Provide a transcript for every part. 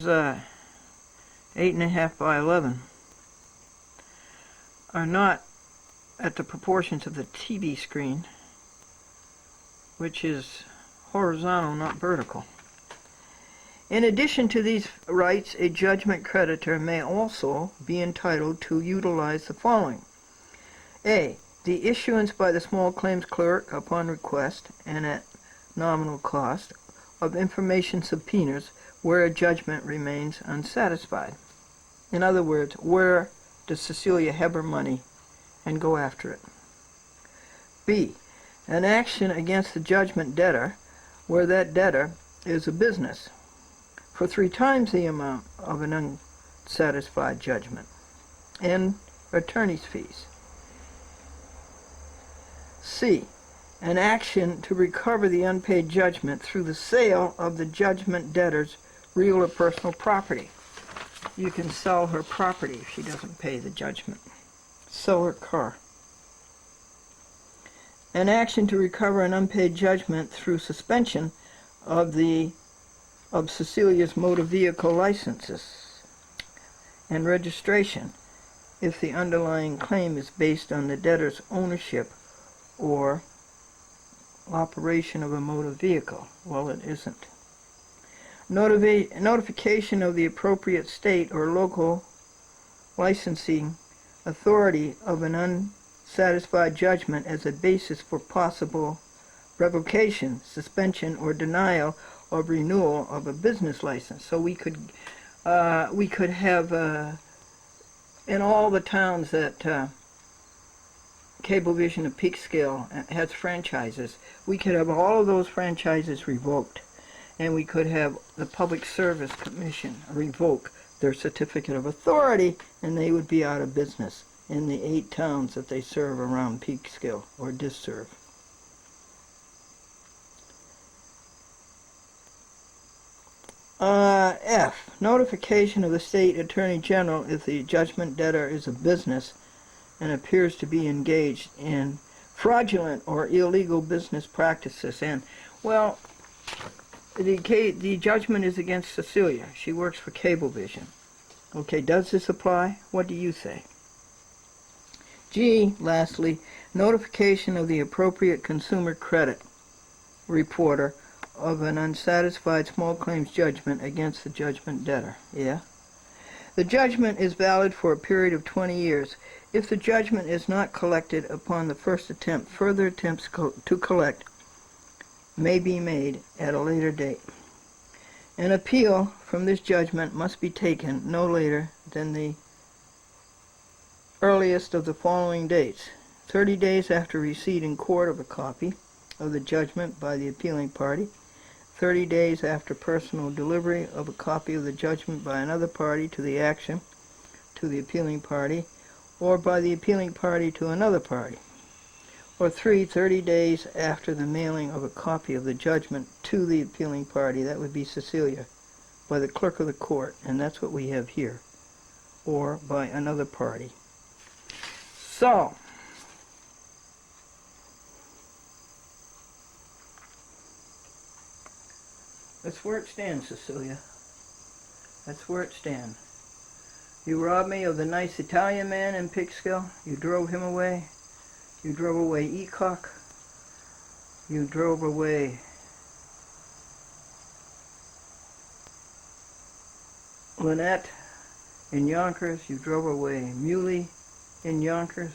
8.5 by 11 are not at the proportions of the TV screen, which is horizontal, not vertical. In addition to these rights, a judgment creditor may also be entitled to utilize the following. A. The issuance by the small claims clerk upon request and at nominal cost of information subpoenas where a judgment remains unsatisfied. In other words, where does Cecilia have her money, and go after it. B. An action against the judgment debtor where that debtor is a business for 3 times the amount of an unsatisfied judgment and attorney's fees. C. An action to recover the unpaid judgment through the sale of the judgment debtor's real or personal property. You can sell her property if she doesn't pay the judgment. Sell her car. An action to recover an unpaid judgment through suspension of Cecilia's motor vehicle licenses and registration if the underlying claim is based on the debtor's ownership or operation of a motor vehicle. Well, it isn't. Notification of the appropriate state or local licensing authority of an unsatisfied judgment as a basis for possible revocation, suspension, or denial of renewal of a business license. So we could have in all the towns that Cablevision and Peekskill has franchises, we could have all of those franchises revoked, and we could have the Public Service Commission revoke their certificate of authority, and they would be out of business in the 8 towns that they serve around Peekskill or disserve. F. Notification of the State Attorney General if the judgment debtor is a business and appears to be engaged in fraudulent or illegal business practices. And, well, the judgment is against Cecilia. She works for Cablevision. Okay, does this apply? What do you say? G, lastly, notification of the appropriate consumer credit reporter of an unsatisfied small claims judgment against the judgment debtor. Yeah? The judgment is valid for a period of 20 years. If the judgment is not collected upon the first attempt, further attempts to collect may be made at a later date. An appeal from this judgment must be taken no later than the earliest of the following dates: 30 days after receipt in court of a copy of the judgment by the appealing party, 30 days after personal delivery of a copy of the judgment by another party to the action to the appealing party, or by the appealing party to another party, or 30 days after the mailing of a copy of the judgment to the appealing party, that would be Cecilia, by the clerk of the court, and that's what we have here, or by another party. So, that's where it stands, Cecilia. That's where it stands. You robbed me of the nice Italian man in Peekskill. You drove him away. You drove away Ecock. You drove away Lynette in Yonkers. You drove away Muley in Yonkers.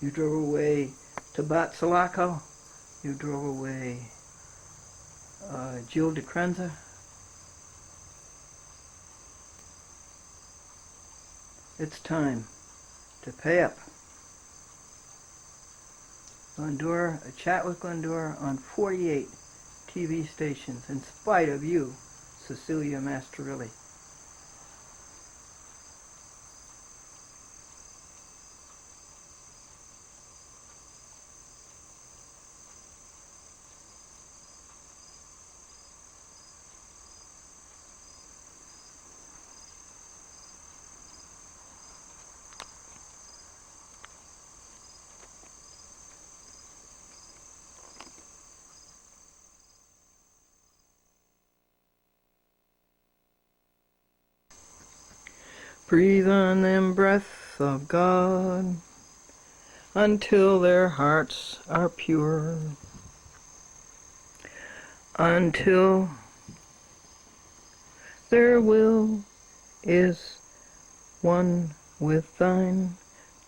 You drove away Tabatsalaco. You drove away Jill DeCrenza. It's time to pay up. Glendora, a chat with Glendora on 48 TV stations, in spite of you, Cecilia Masterilli. Breathe on them breath of God until their hearts are pure, until their will is one with thine,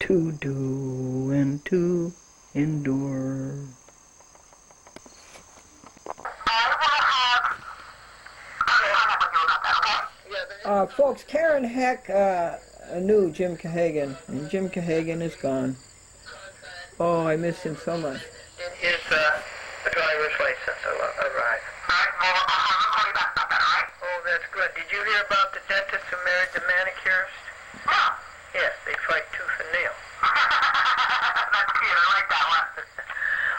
to do and to endure. Folks, Karen Heck knew Jim Cahagan, and Jim Cahagan is gone. Oh, I miss him so much. In his driver's license arrived. Oh, that's good. Did you hear about the dentist who married the manicurist? No. Yes, they fight tooth and nail. That's cute. I like that one.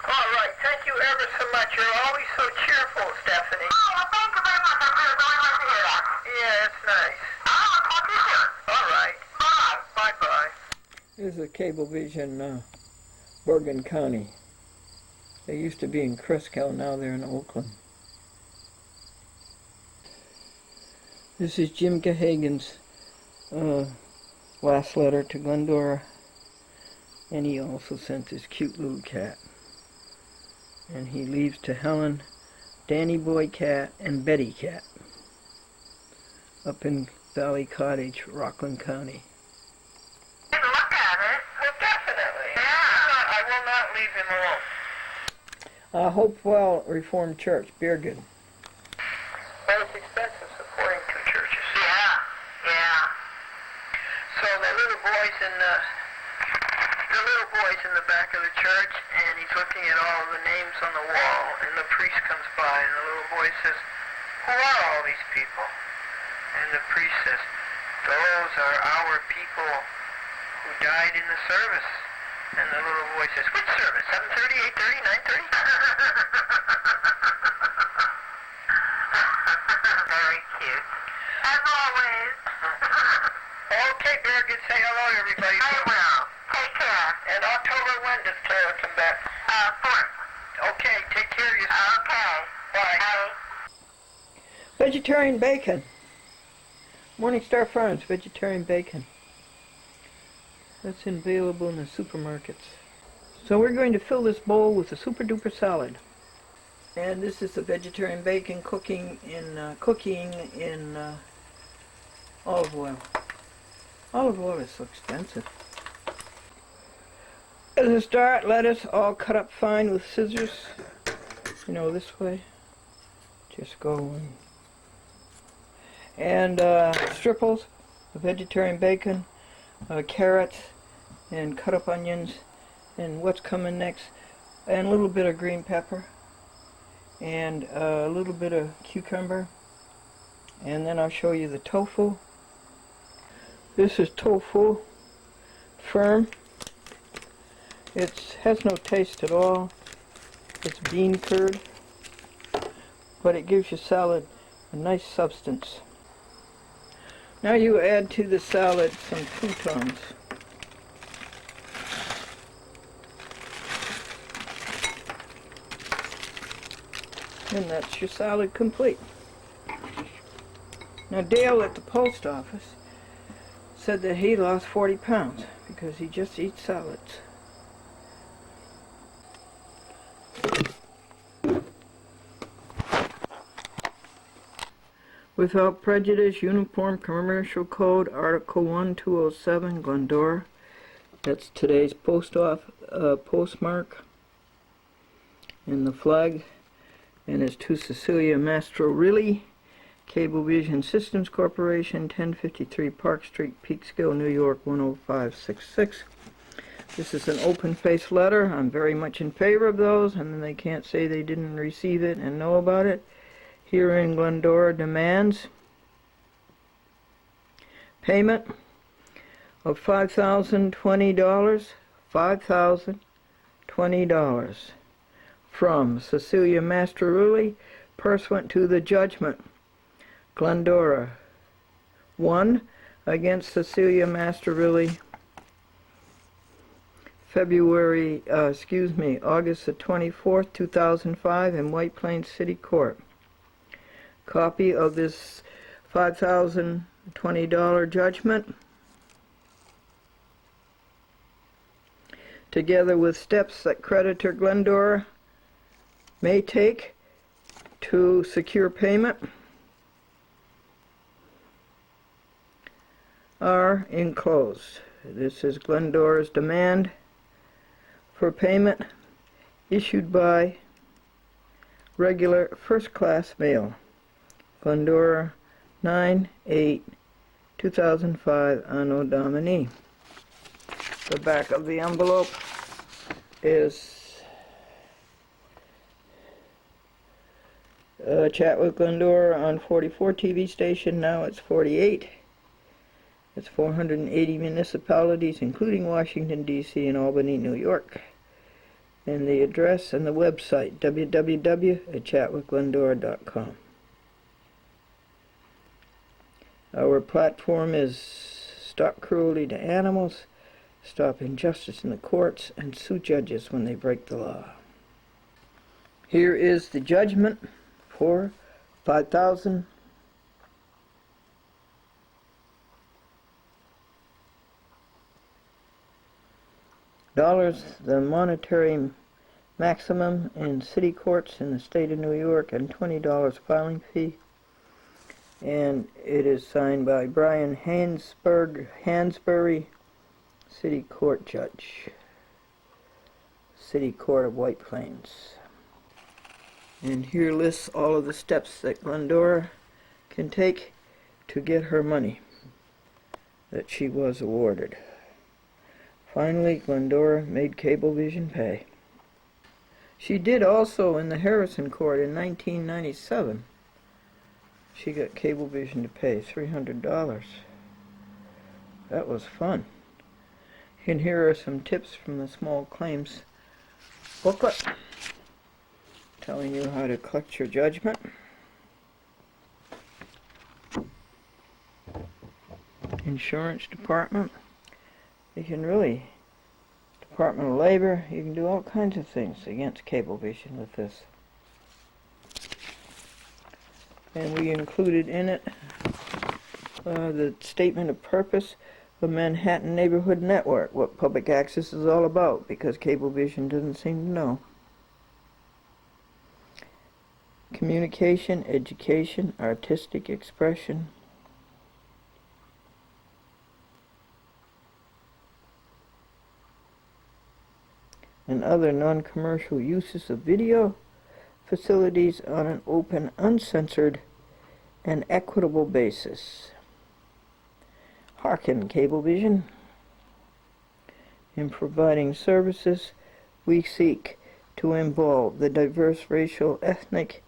All right. Thank you ever so much. You're always so cheerful, Stephanie. Oh, well, thank you very much. I really like to hear that. Yeah, it's nice. I'll talk to you soon. All right. Bye. Bye-bye. This is a Cablevision, Bergen County. They used to be in Crisco, now they're in Oakland. This is Jim Cahagan's last letter to Glendora, and he also sent this cute little cat. And he leaves to Helen, Danny Boy Cat, and Betty Cat up in Valley Cottage, Rockland County. Look at it. Well, definitely. Yeah. I will not leave him alone. Hopewell Reformed Church, Beergood. Well, it's expensive supporting two churches. Yeah, yeah. So the little boy's in the back of the church, and he's looking at all the names on the wall, and the priest comes by, and the little boy says, "Who are all these people?" And the priest says, "Those are our people who died in the service." And the little boy says, "Which service? 7:30, 8:30, 9:30?" Very cute. As always. Okay, Birgit, say hello to everybody. I will. Take care. And October, when does Tara come back? 4th. Okay, take care of yourself. Okay. Bye. Bye. Vegetarian bacon. Morningstar Farms vegetarian bacon. That's available in the supermarkets. So we're going to fill this bowl with a super duper salad. And this is the vegetarian bacon cooking in olive oil. Olive oil is so expensive. As a start, lettuce all cut up fine with scissors. You know, this way. Just go and stripples of vegetarian bacon, carrots, and cut up onions, and what's coming next, and a little bit of green pepper, and a little bit of cucumber, and then I'll show you the tofu. This is tofu, firm. It has no taste at all. It's bean curd, but it gives your salad a nice substance. Now you add to the salad some croutons. And that's your salad complete. Now Dale at the post office said that he lost 40 pounds because he just eats salads. Without Prejudice, Uniform Commercial Code, Article 1207, Glendora. That's today's postmark. And the flag, and it's to Cecilia Mastrorilli, Cablevision Systems Corporation, 1053 Park Street, Peekskill, New York, 10566. This is an open-faced letter. I'm very much in favor of those, and then they can't say they didn't receive it and know about it. Here in Glendora demands payment of $5,020, $5,020 from Cecilia Mastrorilli, pursuant to the judgment. Glendora 1 against Cecilia Mastrorilli, August the 24th, 2005 in White Plains City Court. Copy of this $5,020 judgment together with steps that creditor Glendora may take to secure payment, are enclosed. This is Glendora's demand for payment issued by regular first-class mail. Glendora, 9/8/2005, Anno Domini. The back of the envelope is a chat with Glendora on 44 TV station. Now it's 48. It's 480 municipalities, including Washington, D.C. and Albany, New York. And the address and the website, www.chatwithglendora.com. Our platform is stop cruelty to animals, stop injustice in the courts, and sue judges when they break the law. Here is the judgment for $5,000. The monetary maximum in city courts in the state of New York, and $20 filing fee. And it is signed by Brian Hansberry, City Court Judge, City Court of White Plains. And here lists all of the steps that Glendora can take to get her money that she was awarded. Finally, Glendora made Cablevision pay. She did also in the Harrison Court in 1997. She got Cablevision to pay $300. That was fun. And here are some tips from the small claims booklet telling you how to collect your judgment. Insurance department. You can really, Department of Labor, you can do all kinds of things against Cablevision with this. And we included in it the statement of purpose of Manhattan Neighborhood Network, what public access is all about, because Cablevision doesn't seem to know. Communication, education, artistic expression, and other non-commercial uses of video facilities on an open, uncensored, and equitable basis. Hearken, Cablevision. In providing services, we seek to involve the diverse racial, ethnic,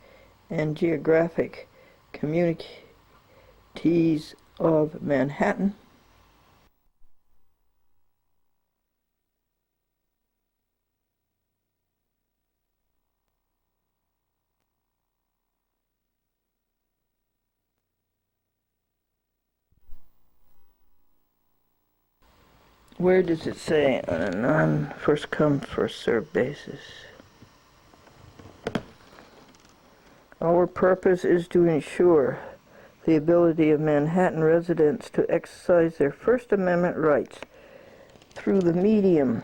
and geographic communities of Manhattan, where does it say on a non-first come, first served basis? Our purpose is to ensure the ability of Manhattan residents to exercise their First Amendment rights through the medium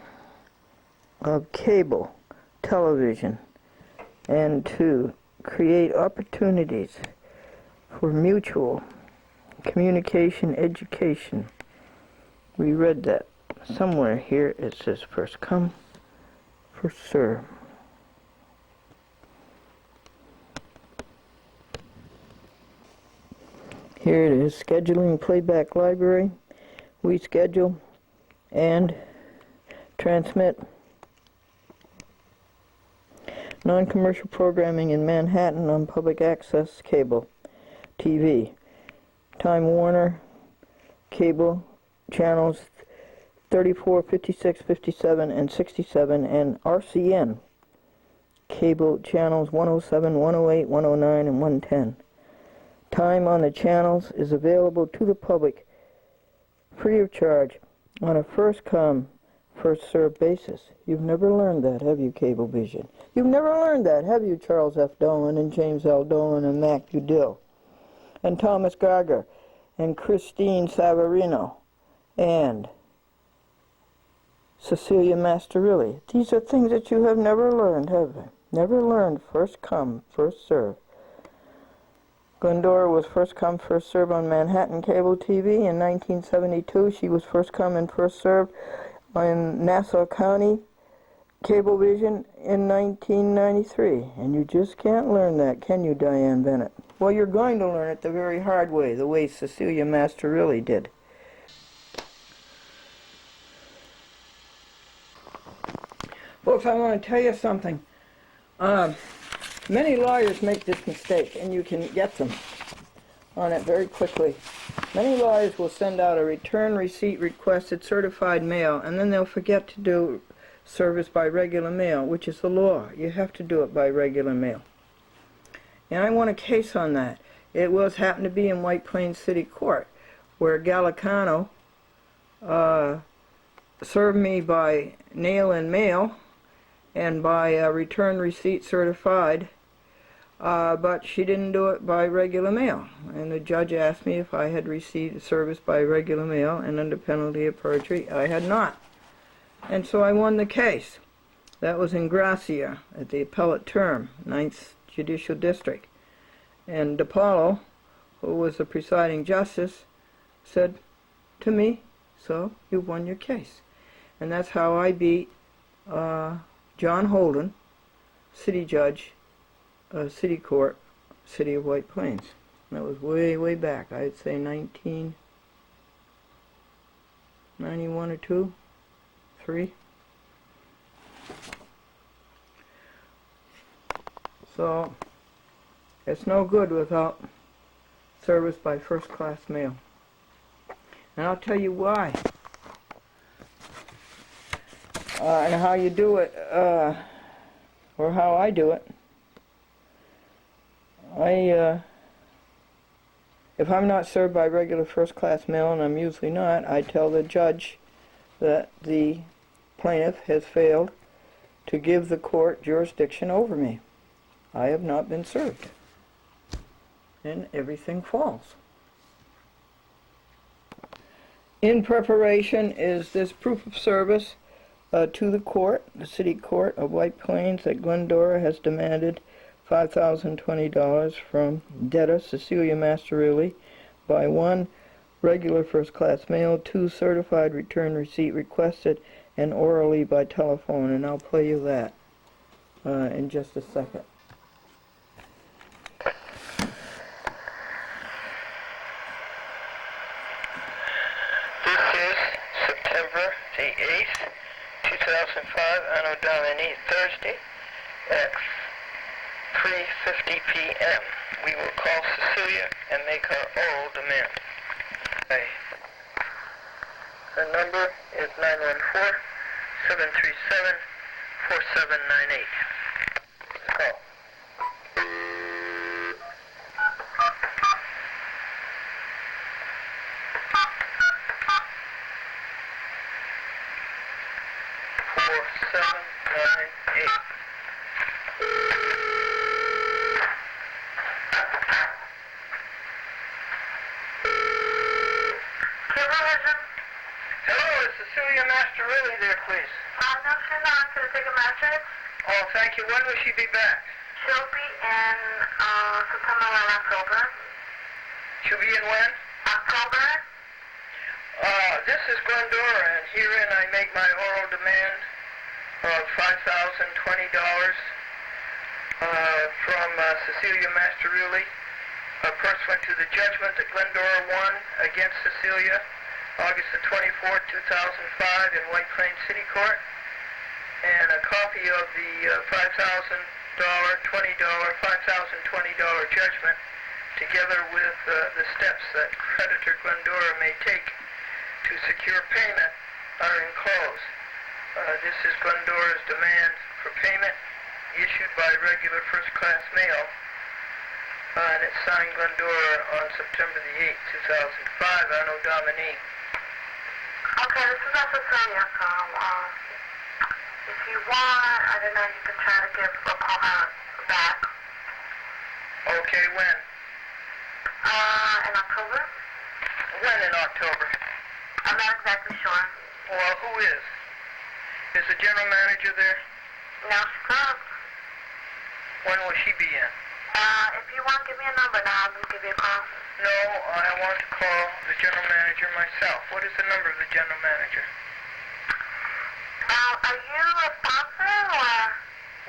of cable television, and to create opportunities for mutual communication education. We read that somewhere here. It says first come, first serve. Here it is, scheduling playback library. We schedule and transmit non-commercial programming in Manhattan on public access cable TV. Time Warner cable channels 34, 56, 57, and 67, and RCN cable channels 107, 108, 109, and 110. Time on the channels is available to the public free of charge on a first-come, first-served basis. You've never learned that, have you, Cablevision? You've never learned that, have you, Charles F. Dolan and James L. Dolan and Mac Udill and Thomas Geiger and Christine Savarino and Cecilia Masterilli. These are things that you have never learned, have you? Never learned. First come, first serve. Glendora was first come, first serve on Manhattan cable TV in 1972. She was first come and first serve in Nassau County Cablevision in 1993. And you just can't learn that, can you, Diane Bennett? Well, you're going to learn it the very hard way, the way Cecilia Masterilli did. Folks, I want to tell you something. Many lawyers make this mistake, and you can get them on it very quickly. Many lawyers will send out a return receipt requested certified mail, and then they'll forget to do service by regular mail, which is the law. You have to do it by regular mail. And I won a case on that. It happened to be in White Plains City Court, where Gallicano served me by nail and mail, and by return receipt certified, but she didn't do it by regular mail. And the judge asked me if I had received service by regular mail, and under penalty of perjury, I had not. And so I won the case. That was in Gracia at the appellate term, 9th Judicial District. And DePaulo, who was the presiding justice, said to me, "So you won your case." And that's how I beat John Holden, city judge, city court, city of White Plains. And that was way, way back. I'd say 1991 or 2, 3. So it's no good without service by first-class mail. And I'll tell you why. And how you do it, or how I do it. If I'm not served by regular first-class mail, and I'm usually not, I tell the judge that the plaintiff has failed to give the court jurisdiction over me. I have not been served. And everything falls. In preparation is this proof of service to the court, the city court of White Plains, that Glendora has demanded $5,020 from debtor Cecilia Masterilli by 1, regular first-class mail, 2, certified return receipt requested, and orally by telephone. And I'll play you that in just a second. This is September the 8th, 2005, Anno Domini, Thursday, at 3:50 p.m. We will call Cecilia and make our oral demand. Okay. The number is 914-737-4798. Call. Cecilia Masterilli there, please. No, she's not. Can I take a message? Oh, thank you. When will she be back? She'll be in September and October. She'll be in when? October. This is Glendora, and herein I make my oral demand of $5,020 from Cecilia Masterilli, pursuant to the judgment that Glendora won against Cecilia August the 24th, 2005 in White Plains City Court, and a copy of the $5,020 judgment, together with the steps that creditor Glendora may take to secure payment, are enclosed. This is Glendora's demand for payment, issued by regular first-class mail, and it's signed Glendora on September the 8th, 2005, Anno Domini. Okay, this is also Cecilia, so if you want, I don't know, you can try to give a call back. Okay, when? In October? When in October? I'm not exactly sure. Well, who is? Is the general manager there? No, she's not. When will she be in? If you want, give me a number now. I'll give you a call. No, I want to call the general manager myself. What is the number of the general manager? Are you a sponsor or?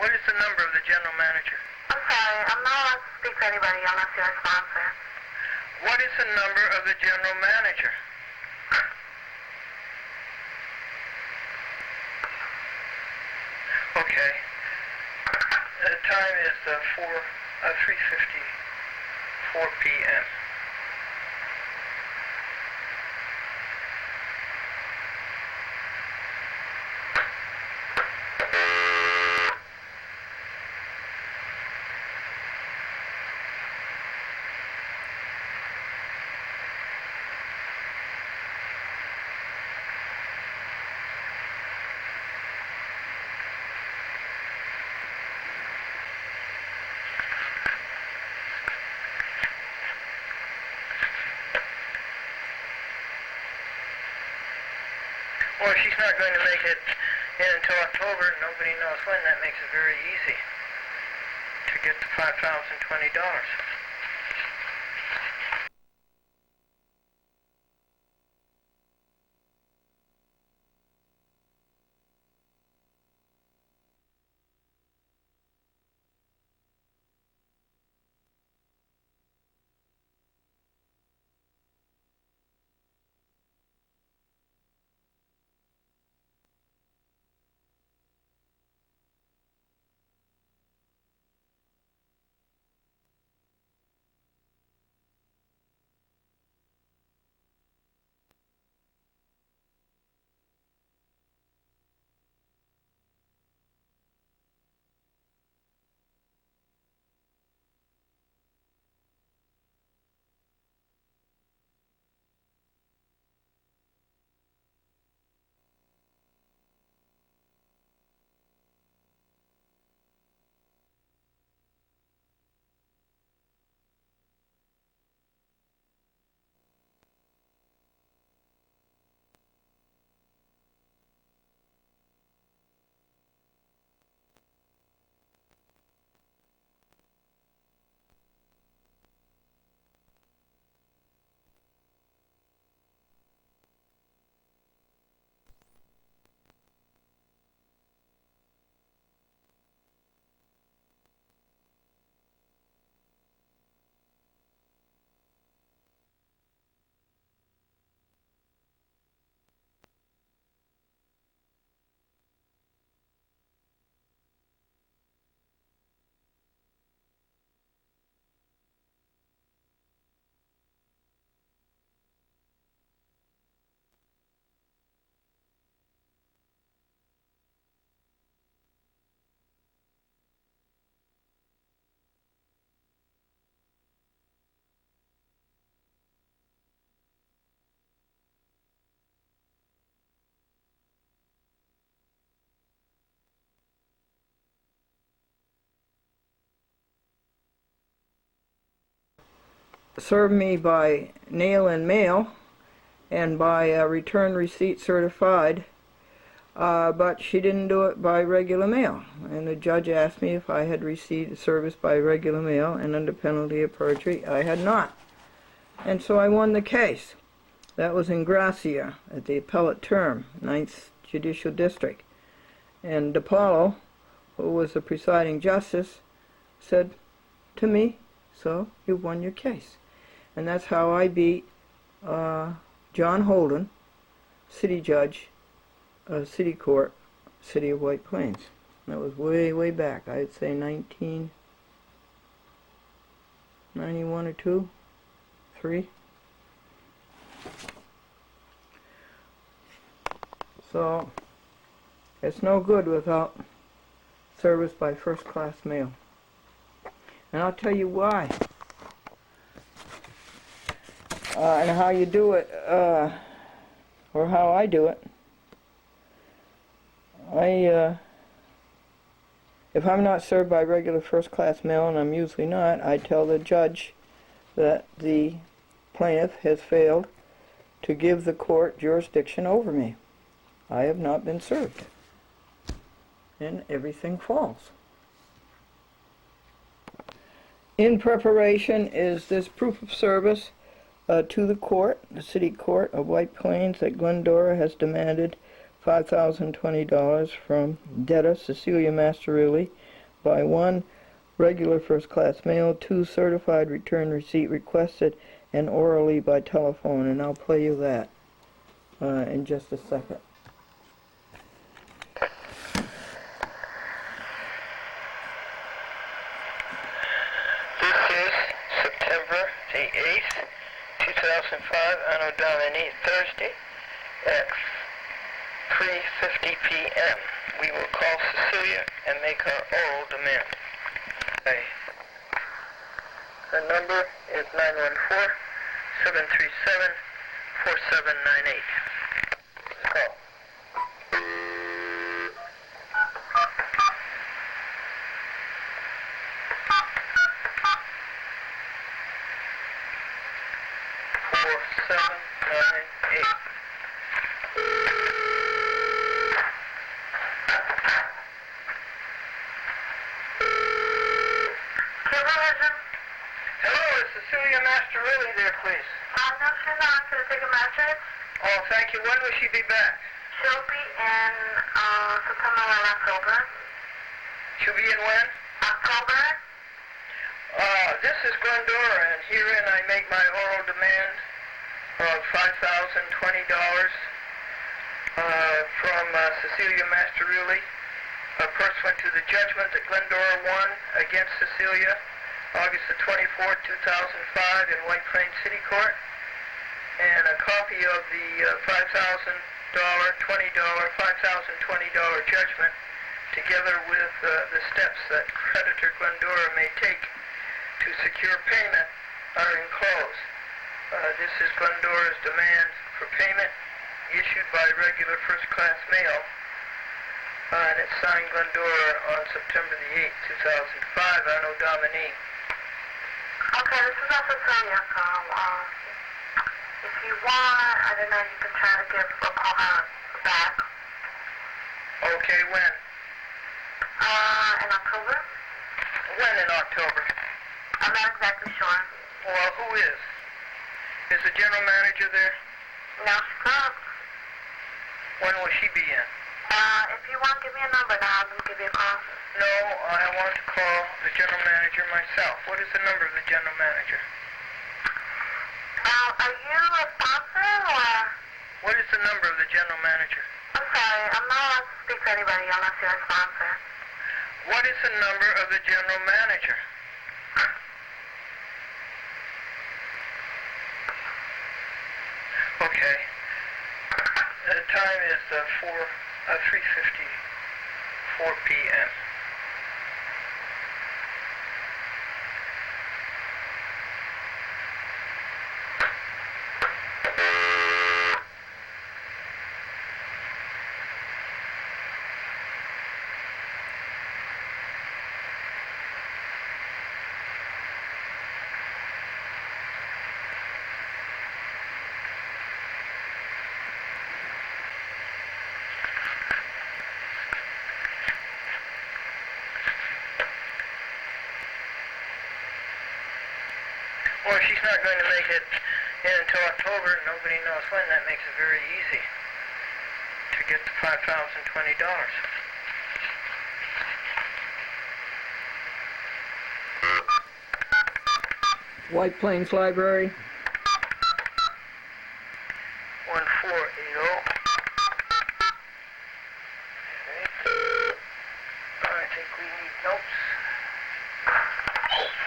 What is the number of the general manager? I'm sorry, I'm not allowed to speak to anybody unless you're a sponsor. What is the number of the general manager? Okay. The time is 3:54 p.m. Well, if she's not going to make it in until October, nobody knows when, that makes it very easy to get the $5,020. Served me by nail and mail and by return receipt certified, but she didn't do it by regular mail. And the judge asked me if I had received the service by regular mail, and under penalty of perjury, I had not. And so I won the case. That was in Gracia at the appellate term, 9th Judicial District. And DePaulo, who was the presiding justice, said to me, "So you've won your case." And that's how I beat John Holden, city judge, city court, city of White Plains. That was way, way back. I'd say 1991 or 2, 3. So it's no good without service by first-class mail. And I'll tell you why. And how you do it, or how I do it. If I'm not served by regular first-class mail, and I'm usually not, I tell the judge that the plaintiff has failed to give the court jurisdiction over me. I have not been served. and everything falls. In preparation is this proof of service to the court, the city court of White Plains, that Glendora has demanded $5,020 from debtor Cecilia Masterilli by 1, regular first-class mail, 2, certified return receipt requested, and orally by telephone. And I'll play you that in just a second. This is September the 8th, 2005, Anno Domini, Thursday, at 3:50 p.m. We will call Cecilia and make our oral demand. Okay. The number is 914-737-4798. Let's call. Cecilia Masterilli there, please. No, she's not. Can I take a message? Oh, thank you. When will she be back? She'll be in September or October. She'll be in when? October? This is Glendora, and herein I make my oral demand of $5,020 from Cecilia Masterilli, pursuant to the judgment that Glendora won against Cecilia August the 24th, 2005 in White Plains City Court, and a copy of the $5,020 judgment, together with the steps that creditor Glendora may take to secure payment, are enclosed. This is Glendora's demand for payment, issued by regular first-class mail, and it's signed Glendora on September the 8th, 2005, Anno Domini. Okay, this is also Sonia, so if you want, I don't know, you can try to give a call her back. Okay, when? In October? When in October? I'm not exactly sure. Well, who is? Is the general manager there? No, she's not. When will she be in? If you want, give me a number and I'll have them give you a call. No, I want to call the general manager myself. What is the number of the general manager? Are you a sponsor or? What is the number of the general manager? I'm sorry, I'm not allowed to speak to anybody unless you're a sponsor. What is the number of the general manager? Okay. The time is 3:54 p.m. Well, if she's not going to make it in until October, nobody knows when. That makes it very easy to get the $5,020. White Plains Library. 1480. Okay. I think we need notes.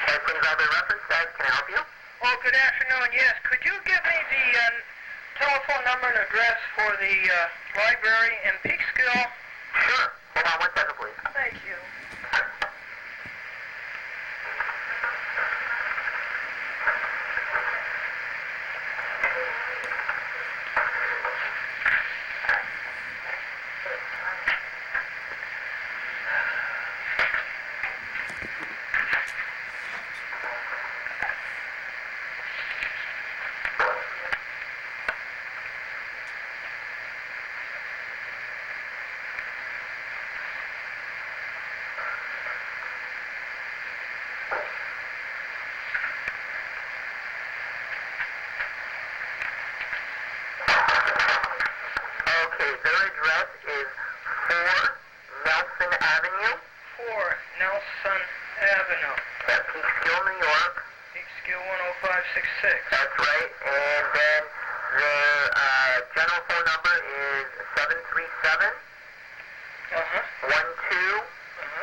White Plains Library reference desk, can I help you? Oh, good afternoon. Yes, could you give me the telephone number and address for the library in Peekskill? Sure. Hold on 1 second, please. Thank you. Okay, their address is 4 Nelson Avenue. 4 Nelson Avenue. At Peekskill, New York. Peekskill 10566. That's right. And then their general phone number is 737 1212.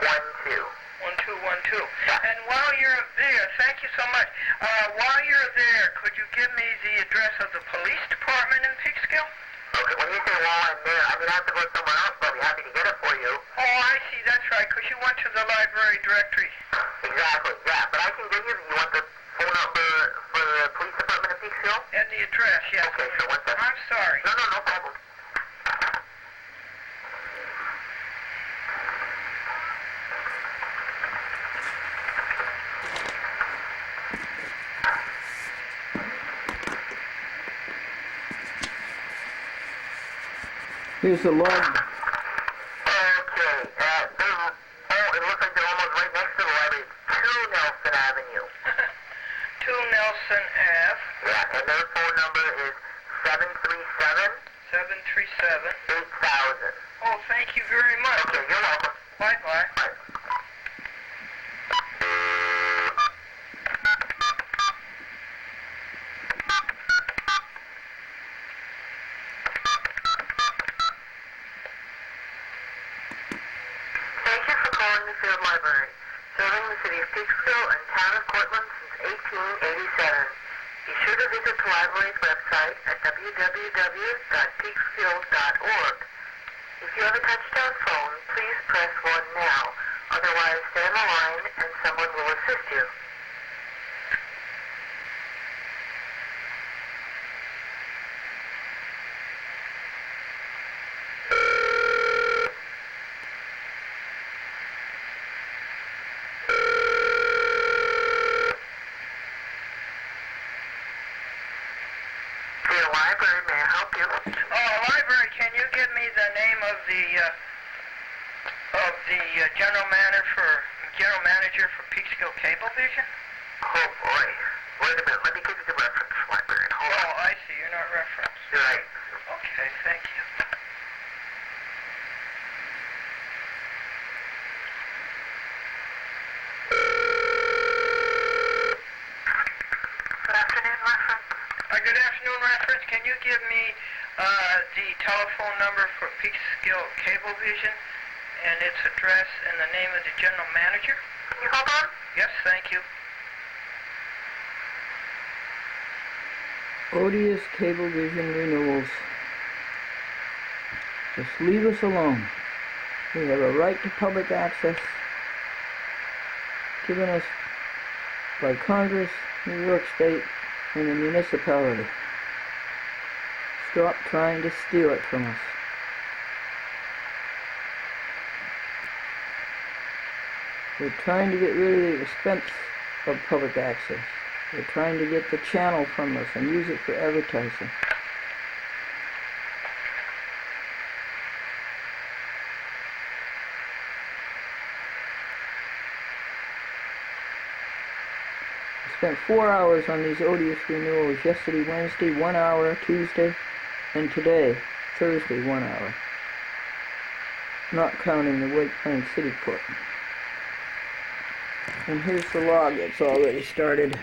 1212. And while you're there, thank you so much. While you're there, could you give me the address of the police department in Peekskill? Okay, when you say while I'm there, I mean I have to go somewhere else, but I'll be happy to get it for you. Oh, I see. That's right, because you went to the library directory. Exactly, yeah. But I can give you want the phone number for the police department in Peekskill? And the address, yes. Okay, sure. One second. I'm sorry. No problem. Here's the log. Okay, it looks like they're almost right next to the library. It's 2 Nelson Avenue. 2 Nelson Ave. Yeah, and their phone number is 737 737. 8000. Oh, thank you very much. Okay, you're welcome. Bye-bye. Bye. Thank you for calling the Field Library, serving the city of Peekskill and town of Cortland since 1887. Be sure to visit the library's website at www.peekskill.org. If you have a touch-tone phone, please press 1 now. Otherwise, stay on the line and someone will assist you. Field Library, may I help you? Oh, library, can you give me the name of the general manager for Peekskill Cablevision? Oh boy. Wait a minute, let me give you the reference, librarian. Hold on. Oh, I see. You're not referenced. You're right. Okay, thank you. Good afternoon, reference. Good afternoon, reference. Can you give me the telephone number for Peekskill Cablevision and its address and the name of the general manager? Can you hold on? Yes, thank you. Odious Cablevision renewals. Just leave us alone. We have a right to public access given us by Congress, New York State, and the municipality. Stop trying to steal it from us. We're trying to get rid of the expense of public access. We're trying to get the channel from us and use it for advertising. I spent 4 hours on these odious renewals. Yesterday, Wednesday, 1 hour, Tuesday, and today, Thursday, 1 hour. Not counting the White Plains City Court. And here's the log that's already started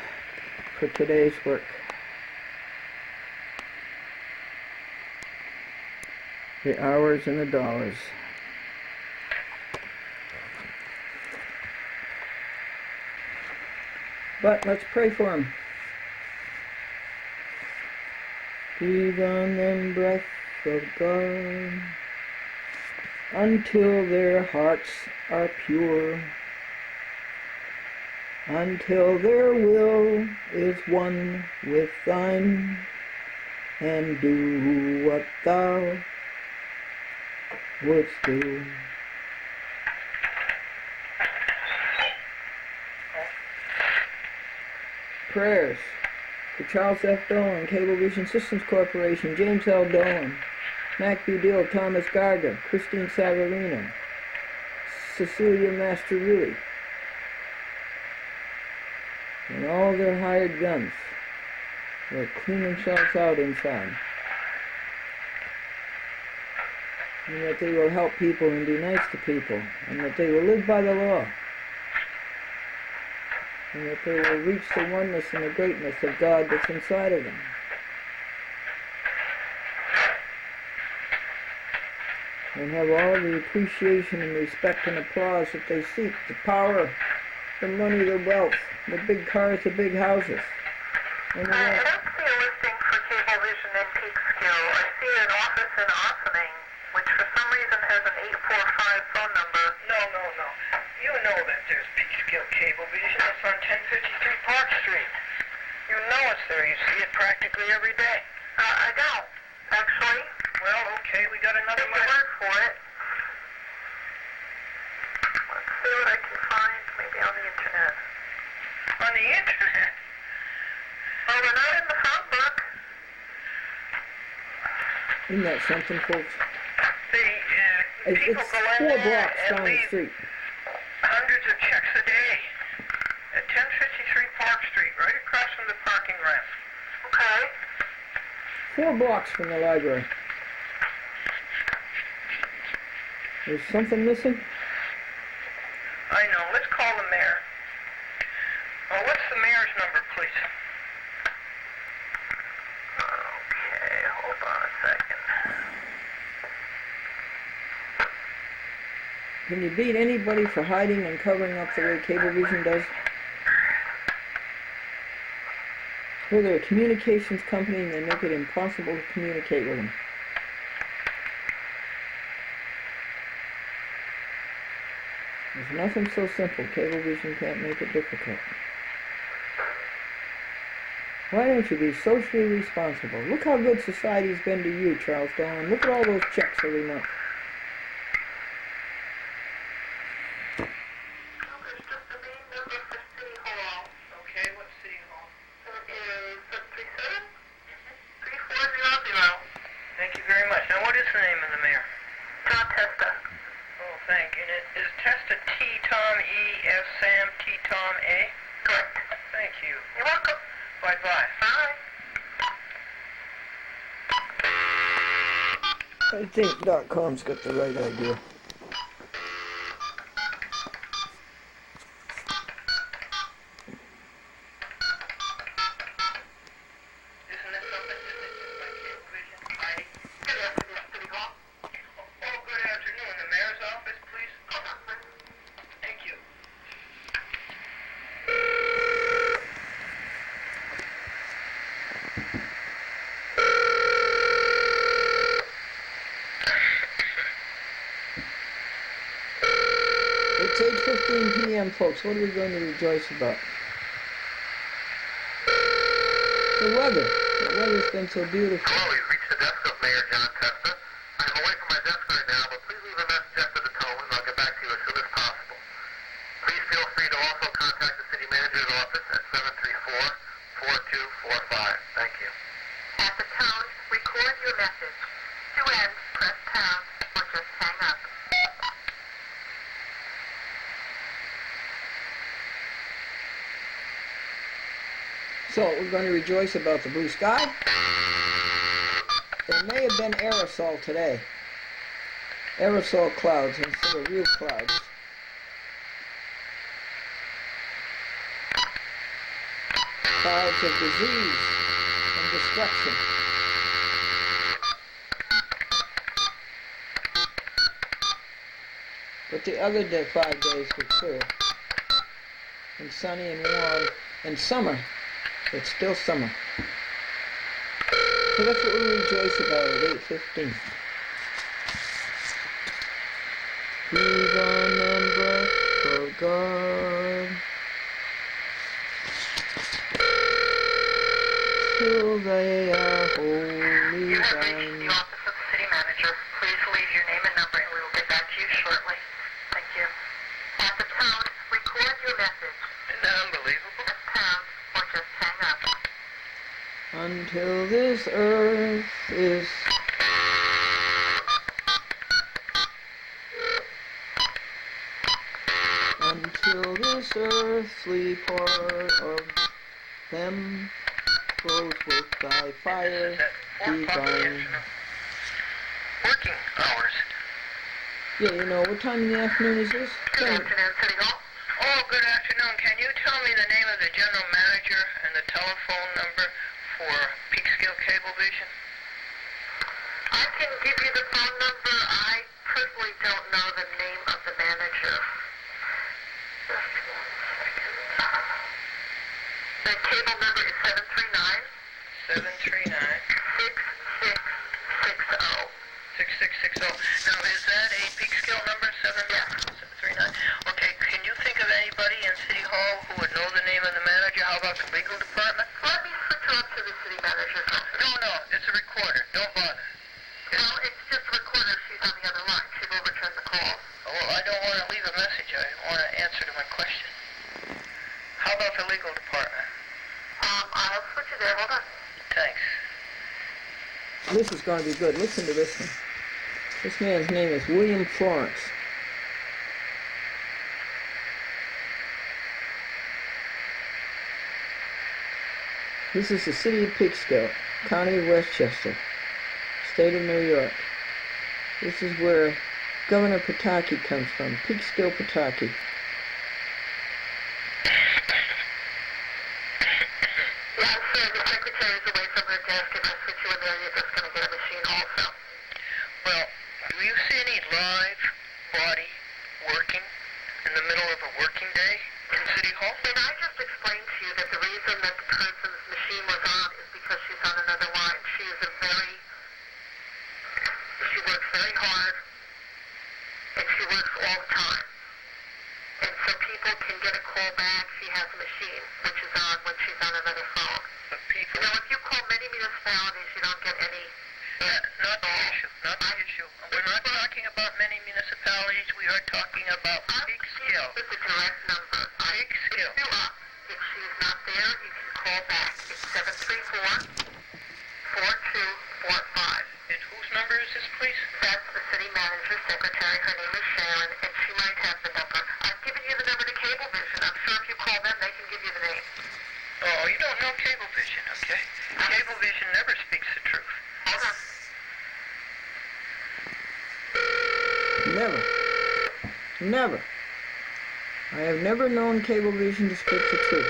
for today's work. The hours and the dollars. But let's pray for them. Breathe on them breath of God until their hearts are pure, until their will is one with thine, and do what thou wouldst do. Prayers for Charles F. Dolan, Cablevision Systems Corporation, James L. Dolan, Mac Budil, Thomas Garga, Christine Savarino, Cecilia Masterilli, and all their hired guns will clean themselves out inside. And that they will help people and be nice to people, and that they will live by the law, and that they will reach the oneness and the greatness of God that's inside of them. And have all the appreciation and respect and applause that they seek, the power, the money, the wealth, the big cars, the big houses. And the I don't see a listing for Cablevision in Peekskill. I see an office in Ossining, which for some reason has an 845 phone number. No. You know that there's Peekskill Cablevision. It's on 1053 Park Street. You know it's there. You see it practically every day. I don't, actually. Well, okay, we got another Take your one. word for it. Let's see what I can find, maybe on the internet. On the internet? Oh, they're not in the phone book. Isn't that something, folks? People It's go in 4 there blocks and down the leave street. hundreds of checks a day at 1053 Park Street, right across from the parking ramp. Okay. 4 blocks from the library. Is something missing? I know. Let's call the mayor. Oh, what's the mayor's number, please? Okay, hold on a second. Can you beat anybody for hiding and covering up the way Cablevision does? Well, they're a communications company and they make it impossible to communicate with them. There's nothing so simple. Cablevision can't make it difficult. Why don't you be socially responsible? Look how good society's been to you, Charles Dolan. Look at all those checks every month. Oh, there's just the main number for City Hall. Okay, what's City Hall? It is 737-3400. Thank you very much. Now, what is the name of the mayor? John Testa. Oh, thank you. And is Testa T Tom E S Sam T Tom A? Correct. Thank you. You're welcome. Bye-bye. Bye. I think .com's got the right idea. Isn't this something by Cablevision? Heidi? Good afternoon, City Hall. Oh, good afternoon. The mayor's office, please? Hold on, please. Thank you. It's 8:15 p.m., folks. What are we going to rejoice about? The weather. The weather's been so beautiful. Hello, you've reached the desk of Mayor John Testa. I'm away from my desk right now, but please leave a message after the tone and I'll get back to you as soon as possible. Please feel free to also contact the city manager's office at 734-4245. Thank you. At the tone, record your message. To end, press pound or just hang up. So, we're going to rejoice about the blue sky. There may have been aerosol today. Aerosol clouds instead of real clouds. Clouds of disease and destruction. But the other 5 days were clear and sunny and warm and summer. It's still summer. So that's what we rejoice about at 8:15. Even and breath for God, till they are wholly You have reached thine. the office of the city manager. Please leave your name and number and we will get back to you shortly. Thank you. At the tone, record your message. Isn't that unbelievable? Press pound or just hang up. Until this earth is until this earth earthly part of them flows with thy fire divine. Working hours. Yeah, you know, what time in the afternoon is this? Good afternoon, City Hall. Oh, good afternoon. Can you tell me the name of the general manager and the telephone number for Peekskill Cablevision? I can give you the phone number. I personally don't know the name of the manager. Just 1 second. The cable number is 739 739 6660. 6660. Now, is that a Peekskill number? 739? Okay, can you think of anybody in City Hall who would know the name of the manager? How about the legal department? Let me switch her up to the city manager's office. No, it's a recorder. Don't bother. Well, it's just a recorder. She's on the other line. She will return the call. Oh, well, I don't want to leave a message. I want an answer to my question. How about the legal department? I'll switch you there. Hold on. Thanks. This is going to be good. Listen to this one. This man's name is William Florence. This is the city of Peekskill, county of Westchester, state of New York. This is where Governor Pataki comes from, Peekskill, Pataki. Yeah, sir. The secretary's away from her desk. If I switch you in there, you're just going to get a machine also. Well, do you see any live body working in the middle of a working day in City Hall? And I just explained to you that the reason that the person's machine was on is because she's on another line. She works very hard, and she works all the time. And so people can get a call back. She has a machine, which is on when she's on another phone. But people... You know, if you call many municipalities, you don't get any... Not the issue. Not the issue. We're not talking about many municipalities. We are talking about Peekskill. With the direct number. Peekskill. If she's not there, you can call back. It's 734-4245. And whose number is this, please? That's the city manager's secretary. Her name is Sharon, and she might have the number. I've given you the number to Cablevision. I'm sure if you call them, they can give you the name. Oh, you don't know Cablevision, okay? Cablevision never speaks the truth. Hold on. Never. Never. I have never known Cablevision to speak the truth.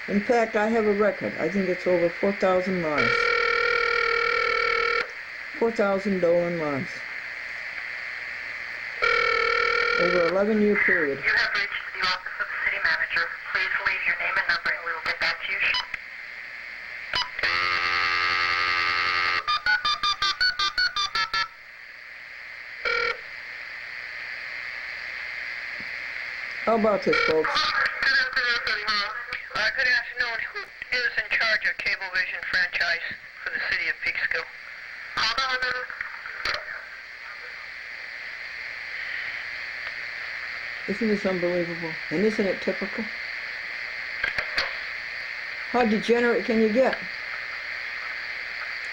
In fact, I have a record. I think it's over 4,000 lives. 4,000 Dolan lives. Over an 11-year period. You have reached the office of the city manager. Please leave your name and number, and we will get back to you. How about this, folks? Good afternoon. Who is in charge of Cablevision franchise for the city of Peekskill? Hold on a minute. Isn't this unbelievable? And isn't it typical? How degenerate can you get?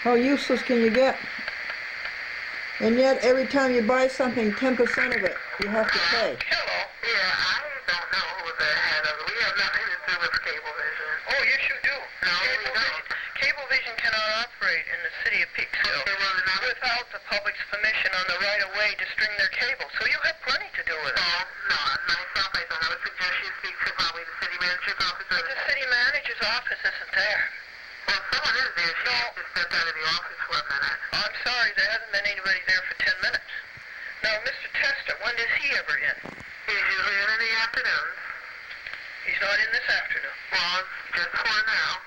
How useless can you get? And yet, every time you buy something, 10% of it you have to pay. Hello. Yeah, I don't know who the head of it. We have nothing to do with Cablevision. Oh, yes, you do. No, we don't. Cablevision cannot operate in the city of Peekskill without the public's permission on the right-of-way to string their cable. So you have plenty to do with it. No, myself, I don't. I would suggest you speak to probably the city manager's office. But the city manager's office isn't there. Well, someone is there. She just stepped out of the office for a minute. I'm sorry, there hasn't been anybody there for 10 minutes. Now, Mr. Tester, when is he ever in? He's usually in the afternoons. He's not in this afternoon. Well, it's just for now.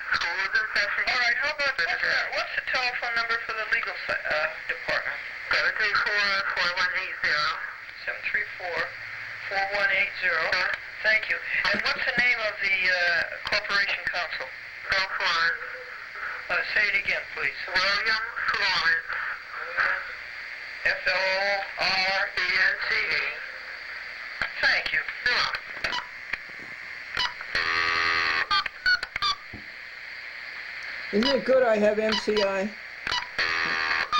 School is in session. All right, how about what's the telephone number for the legal department? 734-4180. Thank you. And what's the name of the corporation counsel? Bill Florence. Say it again, please. William Florence. Florence. Thank you. Isn't it good I have MCI?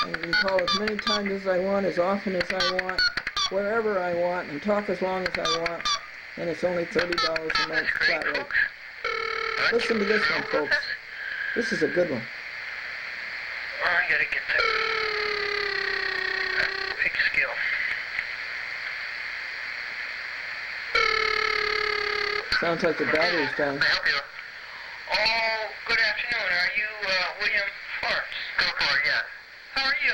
I can call as many times as I want, as often as I want. wherever I want and talk as long as I want, and it's only $30 a month That's great, flat rate. folks. Listen to this one, folks. This is a good one. Oh, I gotta get that big skill. Sounds like the battery's down. May I help you? Oh, good afternoon. Are you William Florence? Go for it, yes. How are you?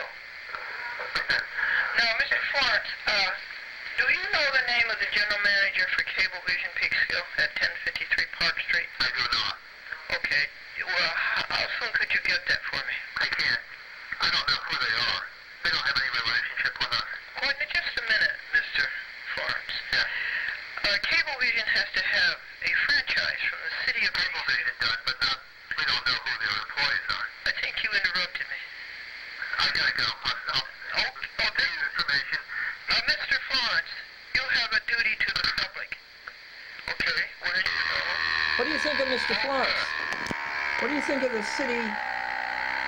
Now, Mr. Florence, do you know the name of the general manager for Cablevision Peekskill at 1053 Park Street? I do not. Okay. Well, how soon could you get that for me? I can't. I don't know who they are. They don't have any relationship with us. Wait just a minute, Mr. Florence. Yes. Cablevision has to have a franchise from the city of Cablevision does, but not, we don't know who their employees are. I think you interrupted me. I gotta go. I'll take your information. Mr. Florence, you have a duty to the public. Okay, where do you go? What do you think of Mr. Florence? What do you think of the city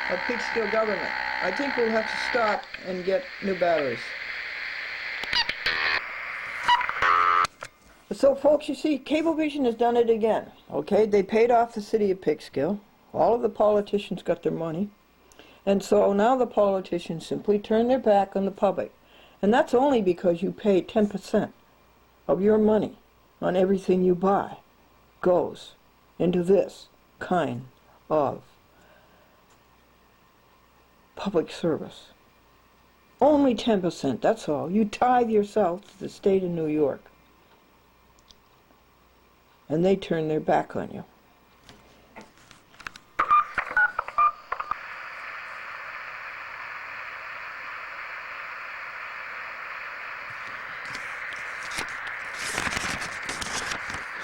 of Peekskill government? I think we'll have to stop and get new batteries. So, folks, you see, Cablevision has done it again. Okay, they paid off the city of Peekskill. All of the politicians got their money. And so now the politicians simply turn their back on the public. And that's only because you pay 10% of your money on everything you buy goes into this kind of public service. Only 10%, that's all. You tithe yourself to the state of New York. And they turn their back on you.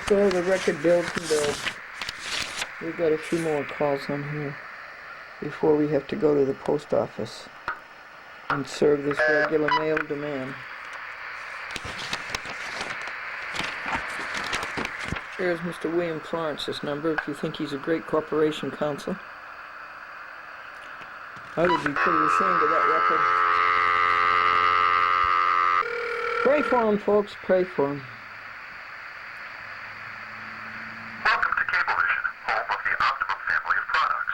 So the record builds and builds. We've got a few more calls on here before we have to go to the post office and serve this regular mail demand. Here's Mr. William Florence's number if you think he's a great corporation counsel. I would be pretty ashamed of that record. Pray for him, folks. Pray for him. Welcome to Cablevision, home of the Optimum family of products.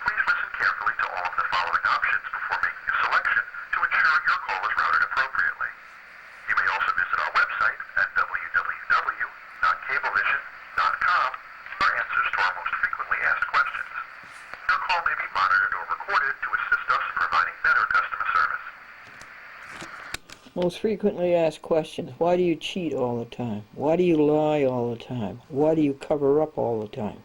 Please listen carefully to all of the following options before making a selection to ensure your call is routed appropriately. You may also visit our website at www.cablevision.com for answers to our most frequently asked questions. Your call may be monitored or recorded to assist us in providing better customer service. Most frequently asked questions. Why do you cheat all the time? Why do you lie all the time? Why do you cover up all the time?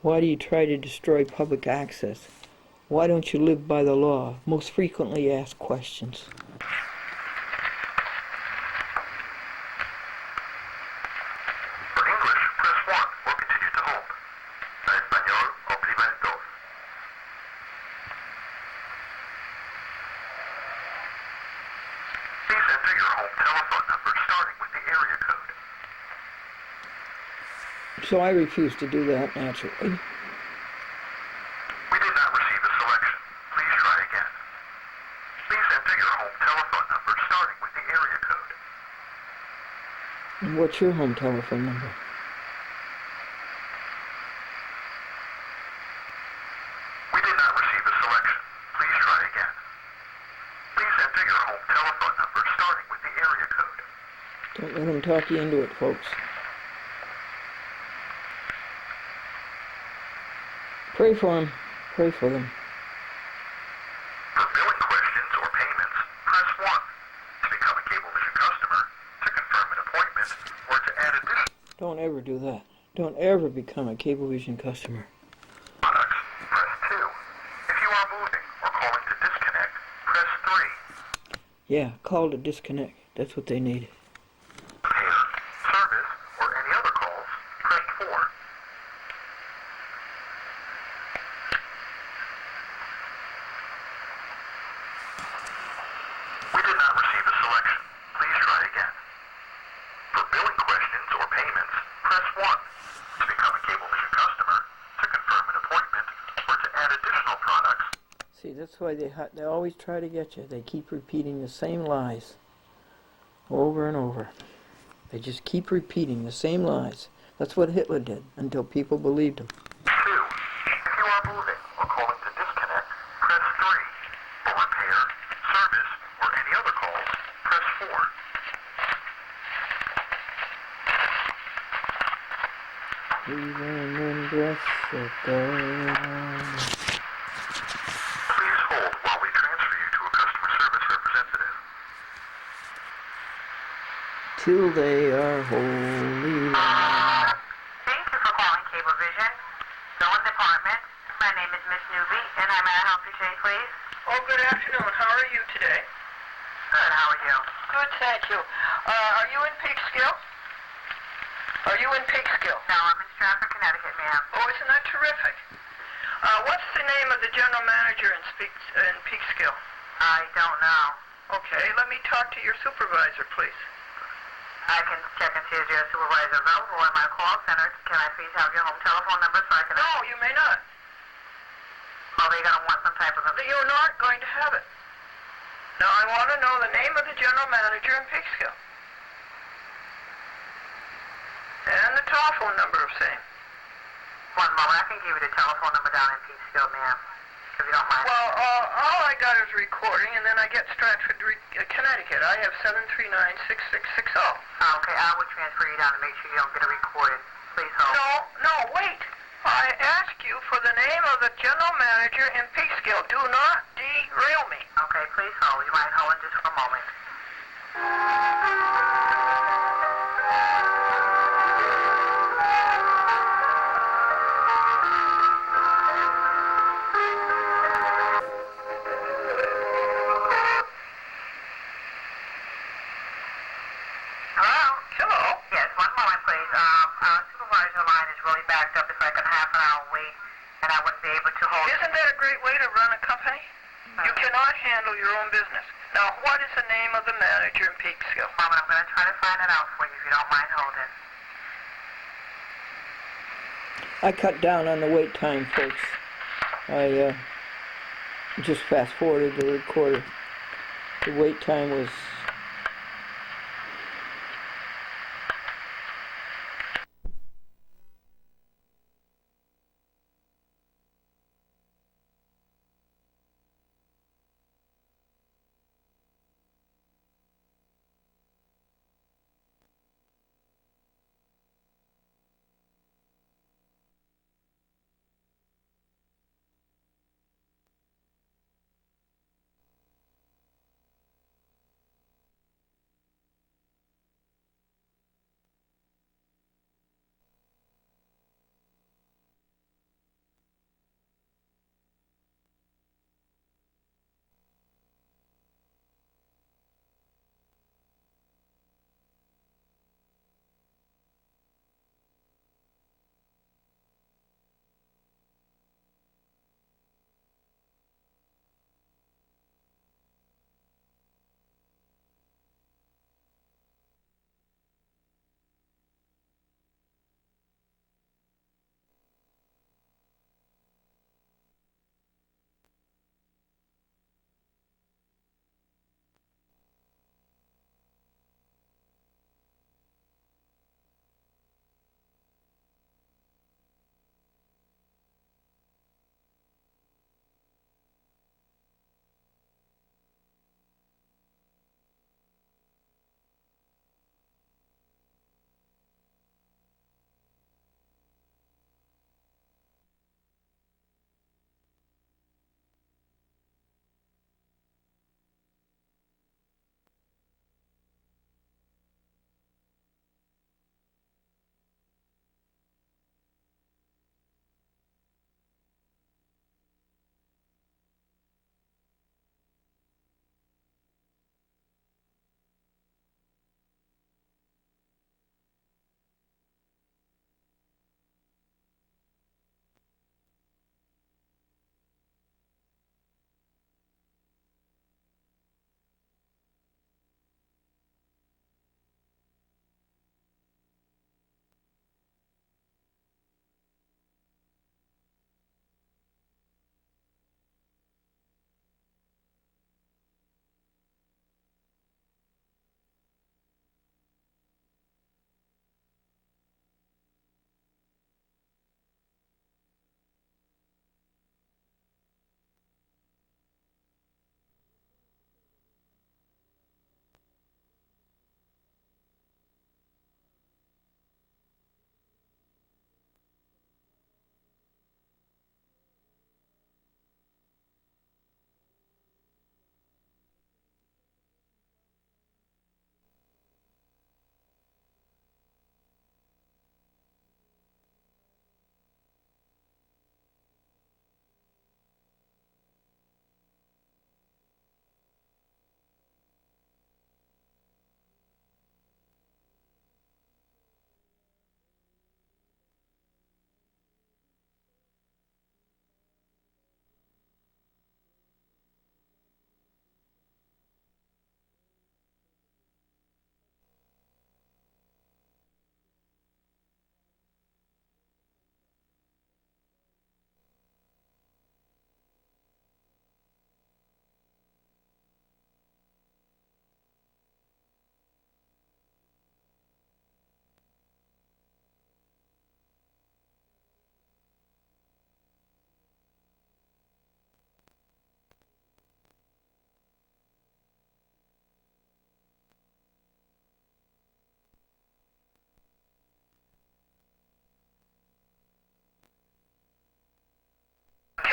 Why do you try to destroy public access? Why don't you live by the law? Most frequently asked questions. For English, press 1 or continue to hold. En español, oprima el 2. Please enter your home telephone number starting with the area code. So I refuse to do that, naturally. We did not receive a selection. Please try again. Please enter your home telephone number starting with the area code. And what's your home telephone number? We did not receive a selection. Please try again. Please enter your home telephone number starting with the area code. Don't let them talk you into it, folks. Pray for them. Pray for them. For billing questions or payments, press 1. To become a Cablevision customer, to confirm an appointment, or to add additional Don't ever do that. Don't ever become a Cablevision customer. products, press 2. If you are moving or calling to disconnect, press 3. Yeah, call to disconnect. That's what they need. Repair, service, or any other calls, press 4. We did not receive a selection. Please try again. For billing questions or payments, press 1. To become a Cablevision customer, to confirm an appointment, or to add additional products, See, that's why they always try to get you. They keep repeating the same lies over and over. They just keep repeating the same lies. That's what Hitler did until people believed him. 2. If you are moving or calling to disconnect, press 3. For repair, service, or any other calls, press 4. Even in breaths of God. Please hold while we transfer you to a customer service representative. Till they are wholly gone. Thank you for calling Cablevision. Zone Department. My name is Miss Newby, and how may I help you today, please? Oh, good afternoon. How are you today? Good, how are you? Good, thank you. Are you in Peekskill? Are you in Peekskill? No, I'm in Stratford, Connecticut, ma'am. Oh, isn't that terrific? What's the name of the general manager in Peekskill? I don't know. Okay, let me talk to your supervisor, please. I can check and see if your supervisor available in my call center. Can I please have your home telephone number so I can... No, you may not. Are they going to want some type of... You're not going to have it. Now, I want to know the name of the general manager in Peekskill. And the telephone number of same. One moment, I can give you the telephone number down in Peekskill, ma'am, if you don't mind. Well, all I got is recording, and then I get Stratford, Connecticut. I have 739-6660. Okay, I will transfer you down to make sure you don't get it recorded. Please hold. No, wait. I ask you for the name of the general manager in Peekskill. Do not derail me. Okay, please hold. You mind holding just for a moment? Hello? Hello. Yes, one moment, please. Our supervisor line is really backed up. It's like a half an hour wait, and I wouldn't be able to hold... Isn't that a great way to run a company? You cannot handle your own business. Now, what is the name of the manager in Peekskill? Moment, I'm going to try to find it out for you if you don't mind holding. I cut down on the wait time, folks. I just fast forwarded the recorder. The wait time was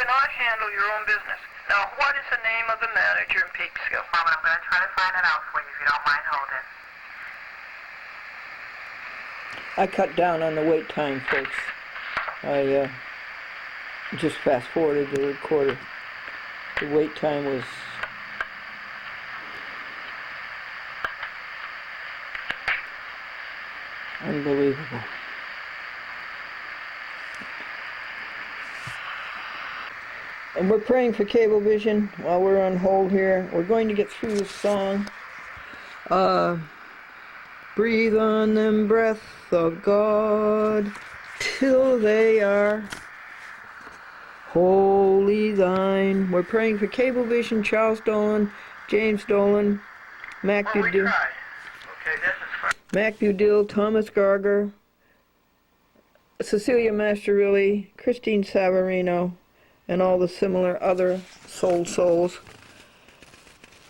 cannot handle your own business. Now, what is the name of the manager in Peekskill? Mom, I'm going to try to find it out for you if you don't mind holding. I cut down on the wait time, folks. I just fast forwarded the recorder. The wait time was unbelievable. And we're praying for Cablevision while we're on hold here. We're going to get through this song. Breathe on them breath of God till they are wholly thine. We're praying for Cablevision, Charles Dolan, James Dolan, Mac Well, we Budill, tried. Okay, this is fine. Mac Budill, Thomas Garger, Cecilia Masterilli, Christine Savarino, and all the similar other souls.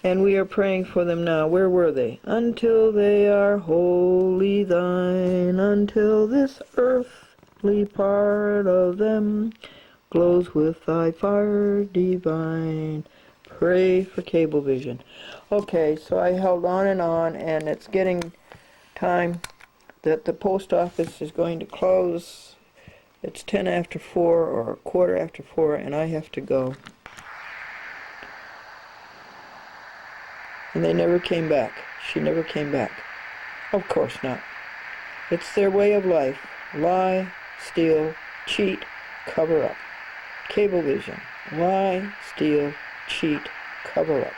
And we are praying for them now. Where were they? Until they are wholly thine, until this earthly part of them glows with thy fire divine. Pray for Cablevision. Okay, so I held on, and it's getting time that the post office is going to close. It's 10 after 4 or a quarter after 4, and I have to go. And they never came back. She never came back. Of course not. It's their way of life. Lie, steal, cheat, cover up. Cablevision. Lie, steal, cheat, cover up.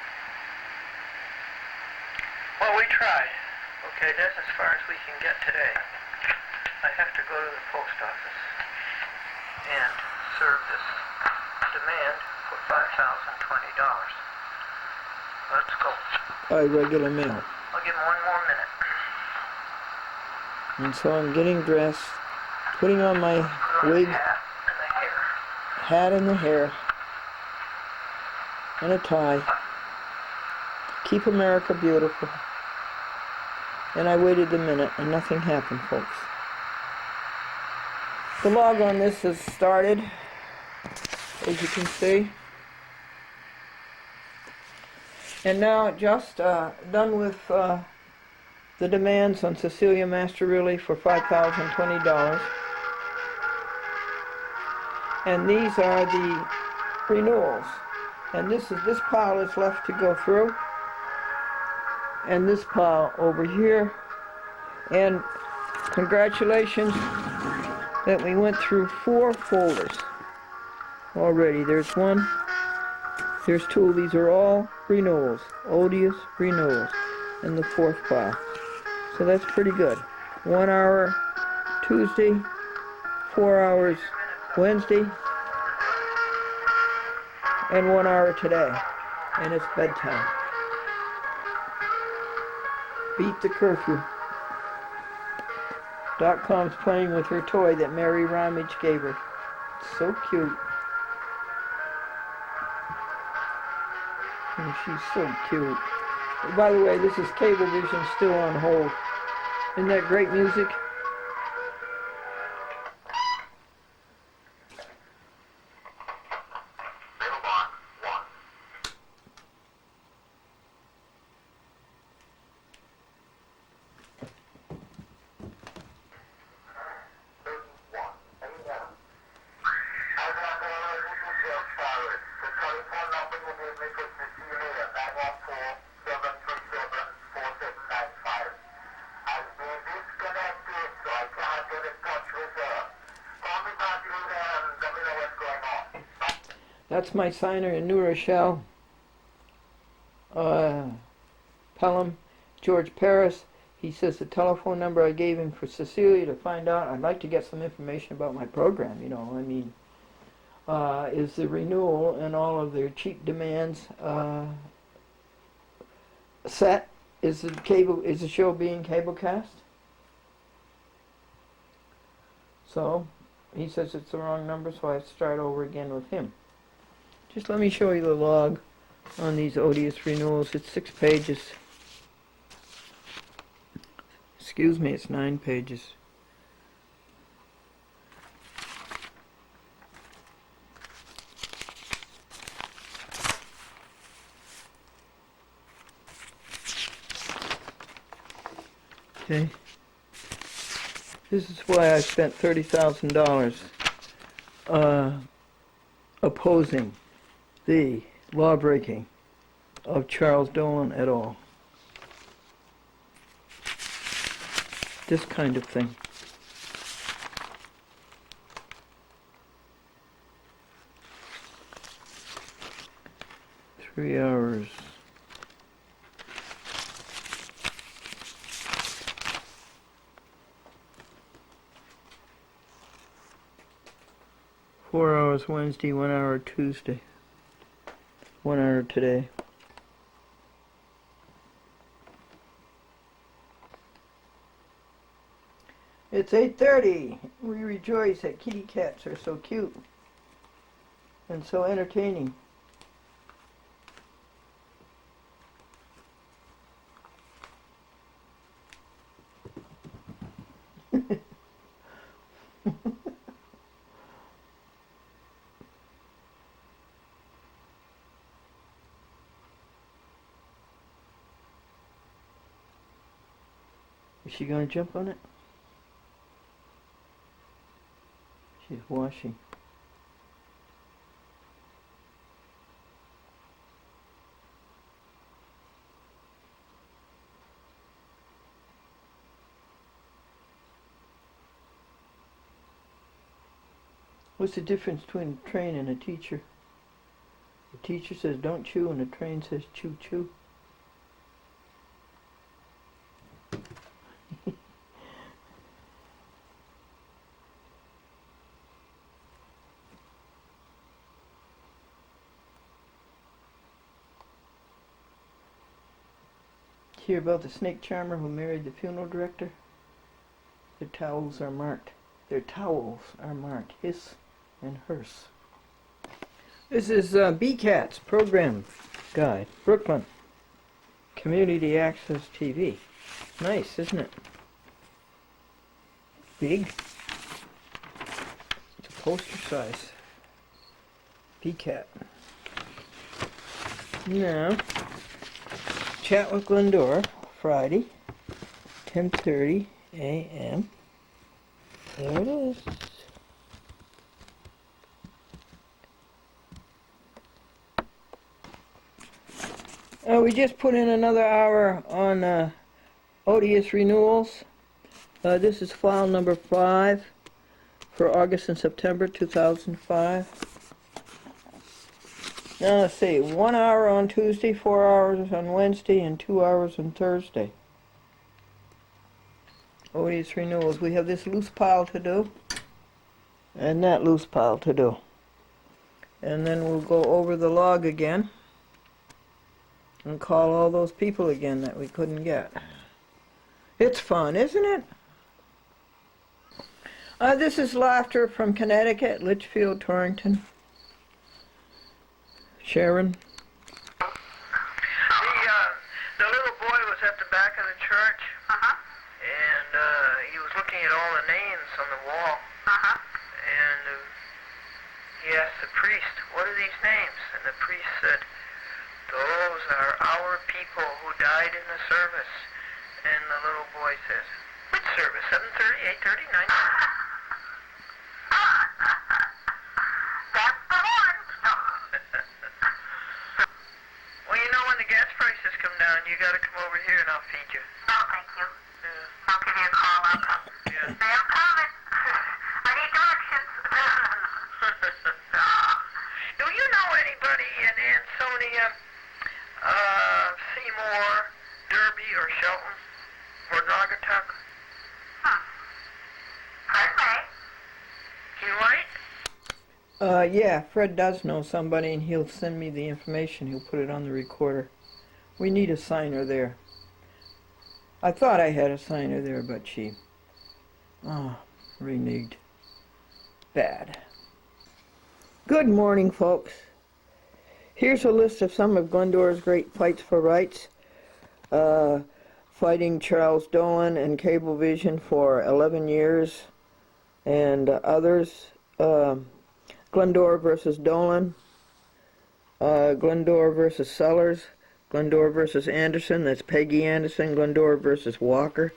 Well, we tried. Okay, that's as far as we can get today. I have to go to the post office and serve this demand for $5,020. Let's go. By regular mail. I'll give him one more minute. And so I'm getting dressed, putting on my Put on wig, the hat and the hair. hat and the hair, and a tie. Keep America beautiful. And I waited a minute, and nothing happened, folks. The log on this has started, as you can see. And now just done with the demands on Cecilia Masterilli for $5,020. And these are the renewals. And this pile is left to go through. And this pile over here. And congratulations that we went through 4 folders already. There's 1. There's 2. These are all renewals, odious renewals, in the 4th pile. So that's pretty good. 1 hour Tuesday, 4 hours Wednesday, and 1 hour today. And it's bedtime. Beat the curfew. .com's playing with her toy that Mary Ramage gave her. It's so cute. And she's so cute. By the way, this is Cablevision still on hold. Isn't that great music? That's my signer in New Rochelle, Pelham, George Paris. He says the telephone number I gave him for Cecilia to find out. I'd like to get some information about my program, you know, I mean, is the renewal and all of their cheap demands set? Is the show being cablecast? So, he says it's the wrong number, so I have to start over again with him. Just let me show you the log on these odious renewals. It's 6 pages. Excuse me, it's 9 pages. Okay. This is why I spent $30,000 opposing the law-breaking of Charles Dolan et al. This kind of thing. Three hours. Four hours Wednesday, 1 hour Tuesday, 1 hour today. It's 8:30. We rejoice that kitty cats are so cute and so entertaining. Is she going to jump on it? She's washing. What's the difference between a train and a teacher? The teacher says don't chew and the train says chew chew. Hear about the snake charmer who married the funeral director? Their towels are marked. Their towels are marked his and hers. This is BCAT's program guide, Brooklyn Community Access TV. Nice, isn't it? Big. It's a poster size. BCAT. Now, Chat with Glendora, Friday, 10:30 a.m. There it is. We just put in another hour on odious renewals. This is file number 5 for August and September 2005. Now let's see, 1 hour on Tuesday, 4 hours on Wednesday, and 2 hours on Thursday. Odious renewals. We have this loose pile to do, and that loose pile to do. And then we'll go over the log again, and call all those people again that we couldn't get. It's fun, isn't it? This is Laughter from Connecticut, Litchfield, Torrington. Sharon? The little boy was at the back of the church, and he was looking at all the names on the wall, and he asked the priest, "What are these names?" And the priest said, "Those are our people who died in the service." And the little boy says, "Which service? 7:30, 8:30, 9:30?" That's the one. Well, you know, when the gas prices come down, you gotta come over here and I'll feed you. No, thank you. Yeah. I'll give you a call. I'll come. Yeah. I'm coming. I need directions. Do you know anybody in Ansonia, Seymour, Derby, or Shelton, or Naugatuck? Fred May. You might? Yeah, Fred does know somebody, and he'll send me the information. He'll put it on the recorder. We need a signer there. I thought I had a signer there, but she... reneged. Bad. Good morning, folks. Here's a list of some of Glendora's great fights for rights. Fighting Charles Dolan and Cablevision for 11 years, and others. Glendora versus Dolan, Glendora versus Sellers, Glendora versus Anderson, that's Peggy Anderson, Glendora versus Walker,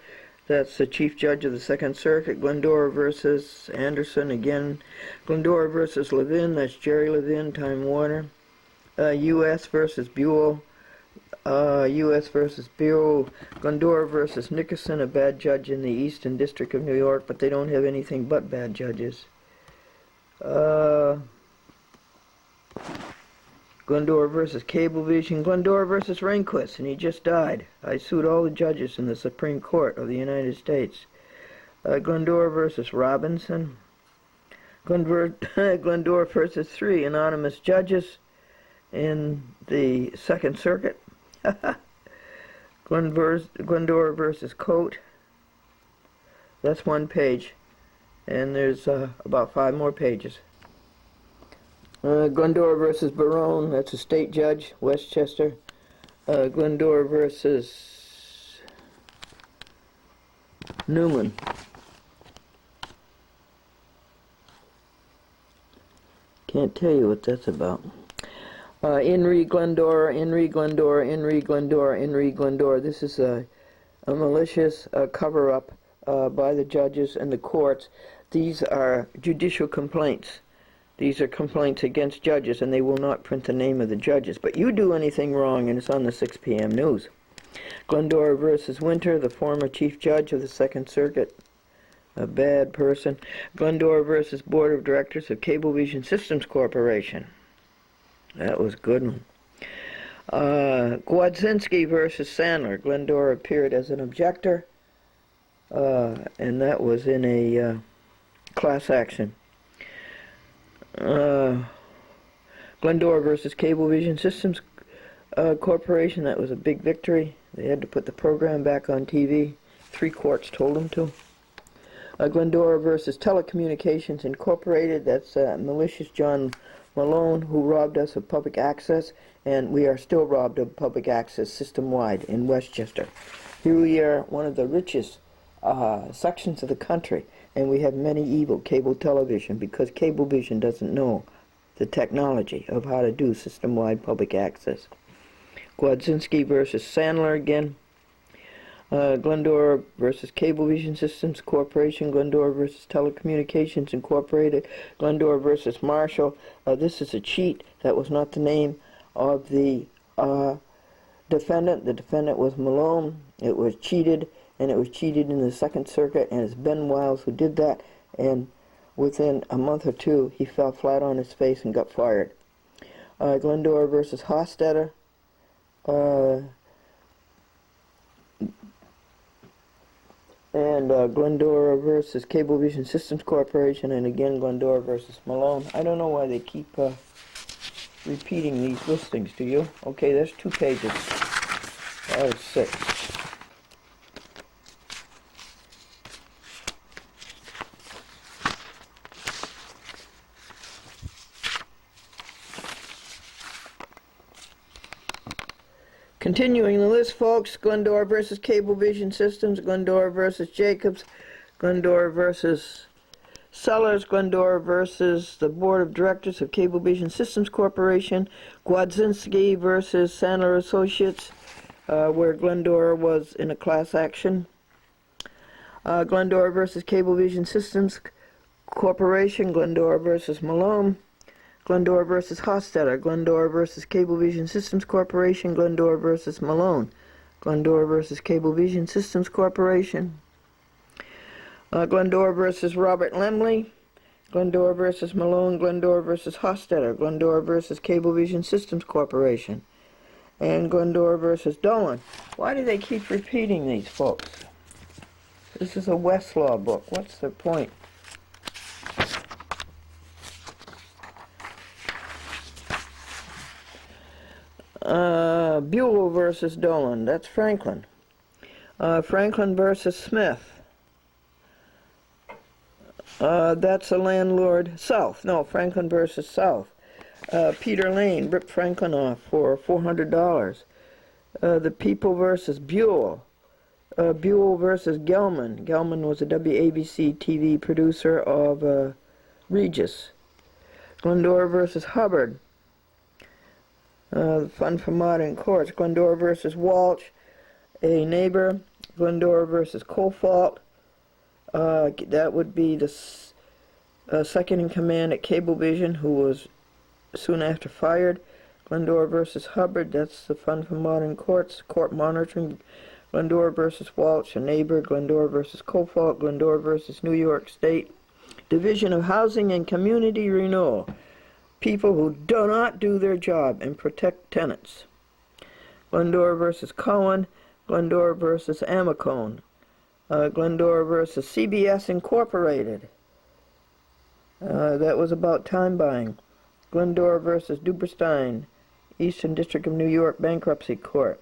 That's the Chief Judge of the Second Circuit. Glendora versus Anderson again. Glendora versus Levin, that's Jerry Levin, Time Warner. U.S. versus Buell. U.S. versus Buell. Glendora versus Nickerson, a bad judge in the Eastern District of New York, but they don't have anything but bad judges. Glendora versus Cablevision. Glendora versus Rehnquist, and he just died. I sued all the judges in the Supreme Court of the United States. Glendora versus Robinson. Glendora versus 3 anonymous judges in the Second Circuit. Glendora versus Coate. That's 1 page, and there's about 5 more pages. Glendora versus Barone, that's a state judge, Westchester. Glendora versus Newman. Can't tell you what that's about. Inree Glendora, Inree Glendora, Inree Glendora, Inree Glendora. This is a malicious cover-up by the judges and the courts. These are judicial complaints. These are complaints against judges, and they will not print the name of the judges. But you do anything wrong, and it's on the 6 p.m. news. Glendora versus Winter, the former chief judge of the Second Circuit, a bad person. Glendora versus Board of Directors of Cablevision Systems Corporation. That was a good one. Gwadzinski versus Sandler. Glendora appeared as an objector, and that was in a class action. Glendora versus Cablevision Systems Corporation, that was a big victory. They had to put the program back on TV. 3 courts told them to. Glendora versus Telecommunications Incorporated, that's malicious John Malone, who robbed us of public access, and we are still robbed of public access system-wide in Westchester. Here we are, one of the richest sections of the country, and we have many evil cable television because Cablevision doesn't know the technology of how to do system-wide public access. Gwadzinski versus Sandler again. Glendora versus Cablevision Systems Corporation. Glendora versus Telecommunications Incorporated. Glendora versus Marshall. This is a cheat. That was not the name of the defendant. The defendant was Malone. It was cheated, and it was cheated in the Second Circuit, and it's Ben Wiles who did that, and within a month or 2 he fell flat on his face and got fired. Glendora versus Hofstadter. And Glendora versus Cablevision Systems Corporation, and again Glendora versus Malone. I don't know why they keep repeating these listings, do you? Okay, there's 2 pages. That was 6. Continuing the list, folks, Glendora versus Cablevision Systems, Glendora versus Jacobs, Glendora versus Sellers, Glendora versus the Board of Directors of Cablevision Systems Corporation, Gwadzinski versus Sandler Associates, where Glendora was in a class action, Glendora versus Cablevision Systems Corporation, Glendora versus Malone, Glendora versus Hofstadter, Glendora versus Cablevision Systems Corporation, Glendora versus Malone, Glendora versus Cablevision Systems Corporation, Glendora versus Robert Lemley, Glendora versus Malone, Glendora versus Hofstadter, Glendora versus Cablevision Systems Corporation, and Glendora versus Dolan. Why do they keep repeating these, folks? This is a Westlaw book. What's the point? Buell versus Dolan, that's Franklin. Franklin versus Smith, that's a landlord. South, no, Franklin versus South. Peter Lane ripped Franklin off for $400. The People versus Buell. Buell versus Gelman. Gelman was a WABC TV producer of Regis. Glendora versus Hubbard. The Fund for Modern Courts. Glendora versus Walsh, a neighbor. Glendora versus Coal Fault. That would be the second in command at Cablevision, who was soon after fired. Glendora versus Hubbard, that's the Fund for Modern Courts, court monitoring. Glendora versus Walsh, a neighbor. Glendora versus Coal Fault. Glendora versus New York State Division of Housing and Community Renewal, people who do not do their job and protect tenants. Glendora versus Cohen. Glendora versus Amacone. Glendora versus CBS Incorporated. That was about time buying. Glendora versus Duberstein, Eastern District of New York Bankruptcy Court.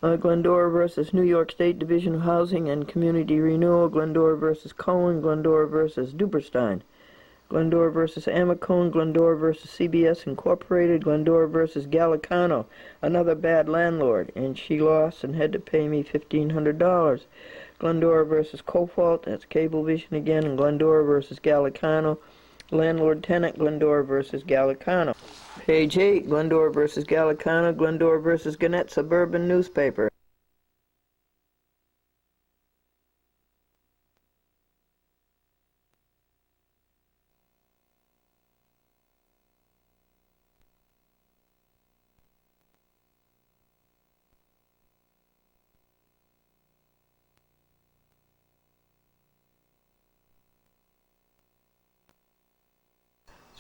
Glendora versus New York State Division of Housing and Community Renewal. Glendora versus Cohen. Glendora versus Duberstein. Glendora versus Amacone. Glendora versus CBS Incorporated. Glendora versus Gallicano, another bad landlord, and she lost and had to pay me $1,500. Glendora versus Coal Fault, that's Cablevision again, and Glendora versus Gallicano, landlord-tenant. Glendora versus Gallicano. Page 8, Glendora versus Gallicano. Glendora versus Gannett Suburban Newspaper.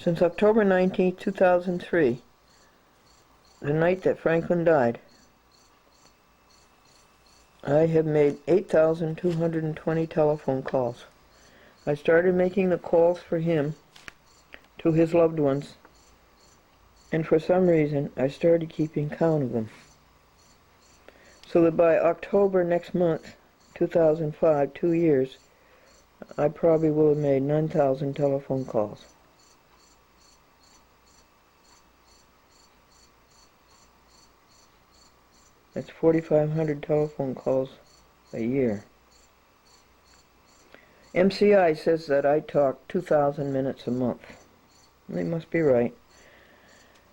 Since October 19, 2003, the night that Franklin died, I have made 8,220 telephone calls. I started making the calls for him to his loved ones, and for some reason I started keeping count of them. So that by October next month, 2005, 2 years, I probably will have made 9,000 telephone calls. That's 4,500 telephone calls a year. MCI says that I talk 2,000 minutes a month. They must be right.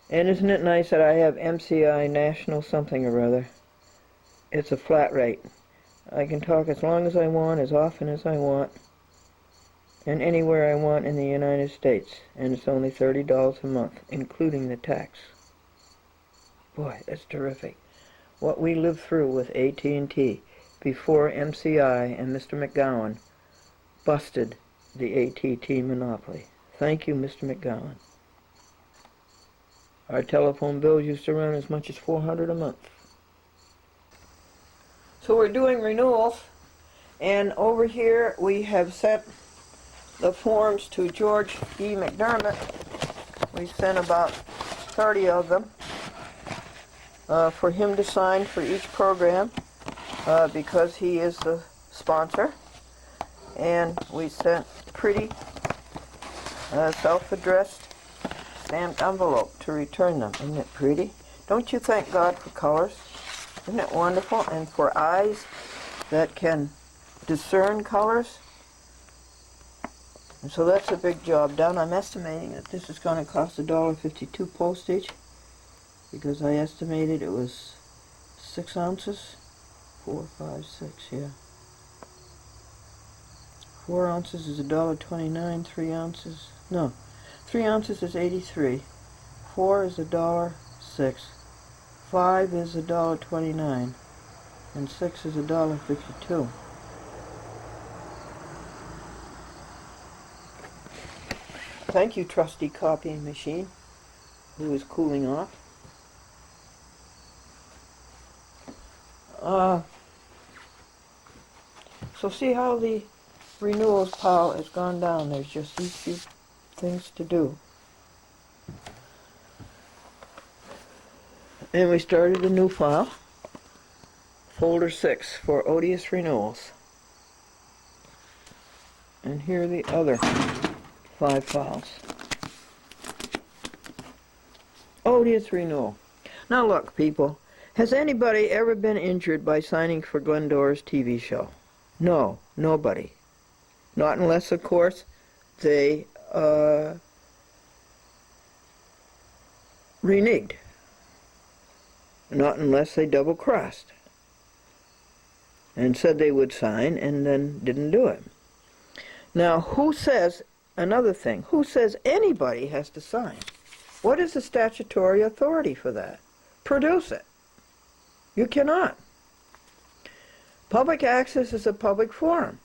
And isn't it nice that I have MCI National something or other? It's a flat rate. I can talk as long as I want, as often as I want, and anywhere I want in the United States. And it's only $30 a month, including the tax. Boy, that's terrific. What we lived through with AT&T before MCI and Mr. McGowan busted the AT&T monopoly. Thank you, Mr. McGowan. Our telephone bills used to run as much as $400 a month. So we're doing renewals, and over here we have sent the forms to George E. McDermott. We sent about 30 of them. For him to sign for each program because he is the sponsor. And we sent pretty self-addressed stamped envelope to return them. Isn't it pretty? Don't you thank God for colors? Isn't it wonderful? And for eyes that can discern colors. And so that's a big job done. I'm estimating that this is going to cost $1.52 postage, because I estimated it was 6 ounces. 4, 5, 6, yeah. 4 ounces is $1.29, 3 ounces, no. 3 ounces is 83. 4 is $1.06. 5 is $1.29. And 6 is $1.52. Thank you, trusty copying machine, who is cooling off. So see how the renewals pile has gone down. There's just these few things to do. And we started a new file, folder 6 for odious renewals. And here are the other 5 files. Odious renewal. Now look, people, has anybody ever been injured by signing for Glendora's TV show? No, nobody. Not unless, of course, they reneged. Not unless they double-crossed. and said they would sign and then didn't do it. Now, who says, another thing, who says anybody has to sign? What is the statutory authority for that? Produce it. You cannot. Public access is a public forum.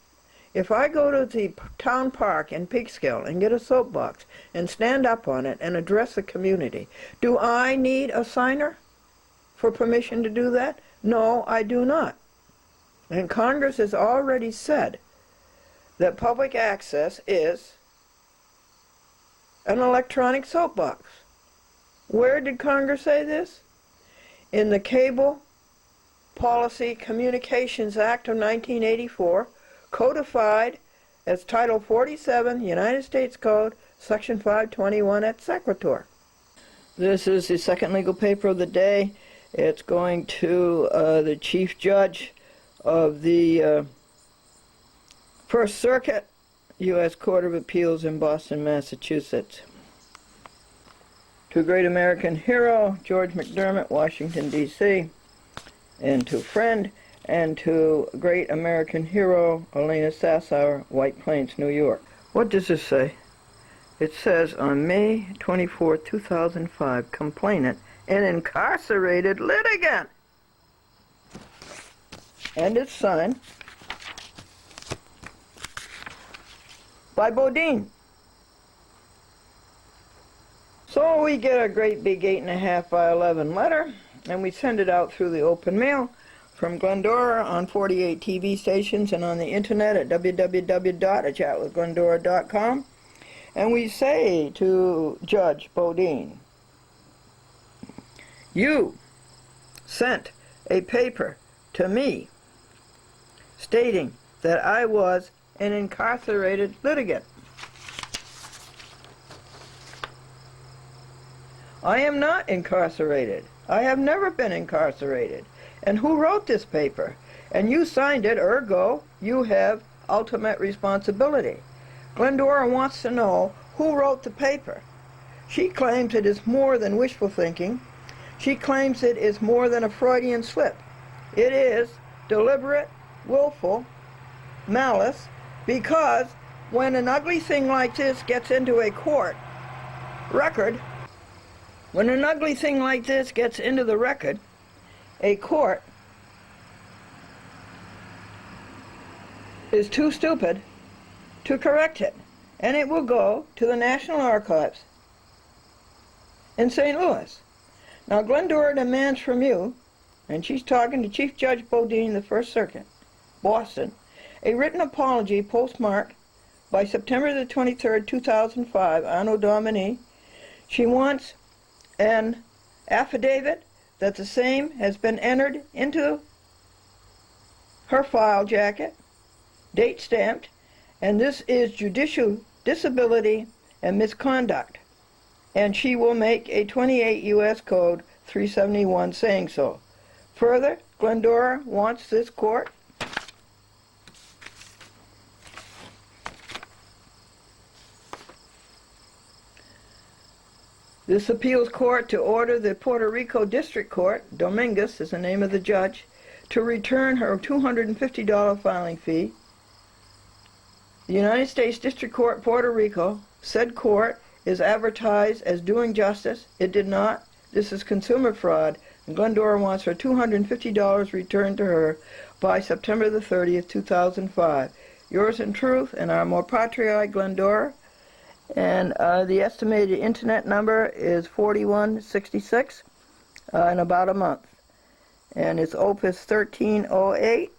If I go to the town park in Peekskill and get a soapbox and stand up on it and address the community, do I need a signer for permission to do that? No, I do not. And Congress has already said that public access is an electronic soapbox. Where did Congress say this? In the Cable Policy Communications Act of 1984, codified as Title 47, United States Code, Section 521 et sequitur. This is the second legal paper of the day. It's going to the Chief Judge of the First Circuit, U.S. Court of Appeals in Boston, Massachusetts. To great American hero, George McDermott, Washington, D.C., and to friend, and to great American hero, Elena Sassower, White Plains, New York. What does this say? It says, on May 24, 2005, complainant, an incarcerated litigant. And it's signed by Bodine. So we get a great big 8.5 by 11 letter, and we send it out through the open mail from Glendora on 48 TV stations and on the internet at www.achatwithglendora.com. And we say to Judge Bodine, you sent a paper to me stating that I was an incarcerated litigant. I am not incarcerated. I have never been incarcerated. And who wrote this paper? And you signed it, ergo, you have ultimate responsibility. Glendora wants to know who wrote the paper. She claims it is more than wishful thinking. She claims it is more than a Freudian slip. It is deliberate, willful malice, because when an ugly thing like this gets into a court record, when an ugly thing like this gets into the record, a court is too stupid to correct it, and it will go to the National Archives in St. Louis. Now, Glendora demands from you, and she's talking to Chief Judge Bodine, the First Circuit, Boston, a written apology postmarked by September the 23rd, 2005, Anno Domini. She wants an affidavit that the same has been entered into her file jacket, date stamped, and this is judicial disability and misconduct. And she will make a 28 U.S. Code 371 saying so. Further, Glendora wants this court this appeals court to order the Puerto Rico District Court, Dominguez is the name of the judge, to return her $250 filing fee. The United States District Court, Puerto Rico, said court is advertised as doing justice. It did not. This is consumer fraud, and Glendora wants her $250 returned to her by September the 30th, 2005. Yours in truth, and our more patriotic Glendora. And the estimated internet number is 4166 in about a month. And it's Opus 1308,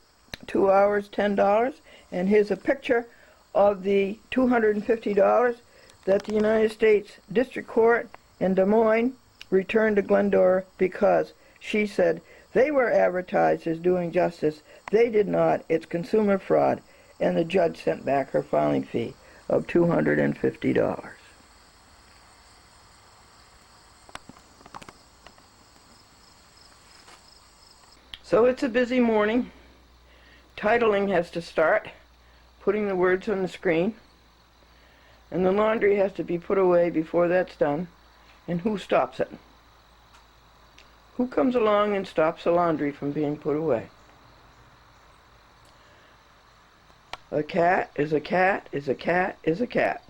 2 hours, $10. And here's a picture of the $250 that the United States District Court in Des Moines returned to Glendora because she said they were advertised as doing justice. They did not. It's consumer fraud. And the judge sent back her filing fee of $250. So it's a busy morning. Titling has to start, putting the words on the screen, and the laundry has to be put away before that's done. And who stops it? Who comes along and stops the laundry from being put away? A cat is a cat is a cat is a cat.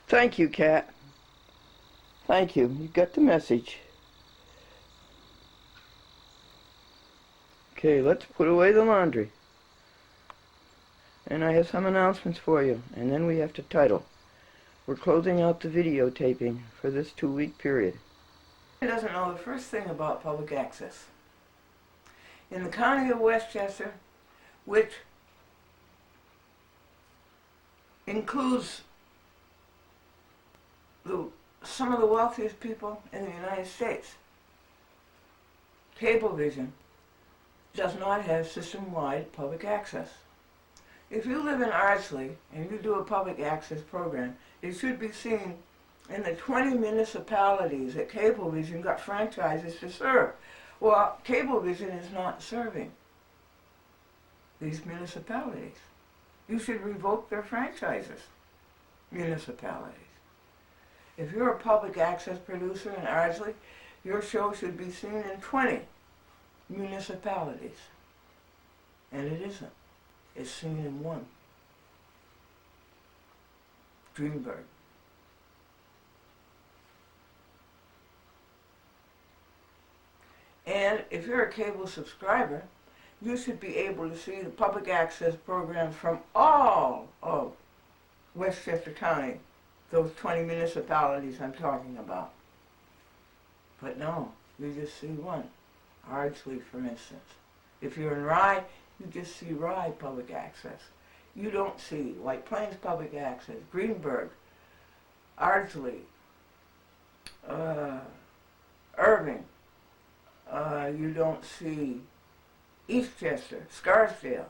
Thank you, cat. Thank you. You got the message. Okay, let's put away the laundry. And I have some announcements for you. And then we have to title. We're closing out the videotaping for this 2-week period. He doesn't know the first thing about public access. In the county of Westchester, which includes some of the wealthiest people in the United States, Cablevision does not have system-wide public access. If you live in Ardsley and you do a public access program, it should be seen in the 20 municipalities that Cablevision got franchises to serve. Well, Cablevision is not serving these municipalities. You should revoke their franchises, municipalities. If you're a public access producer in Ardsley, your show should be seen in 20 municipalities. And it isn't. It's seen in one. Greenberg. And if you're a cable subscriber, you should be able to see the public access programs from all of Westchester County, those 20 municipalities I'm talking about. But no, you just see one. Ardsley, for instance. If you're in Rye, you just see Rye public access. You don't see White Plains public access, Greenberg, Ardsley, Irving. You don't see Eastchester, Scarsdale,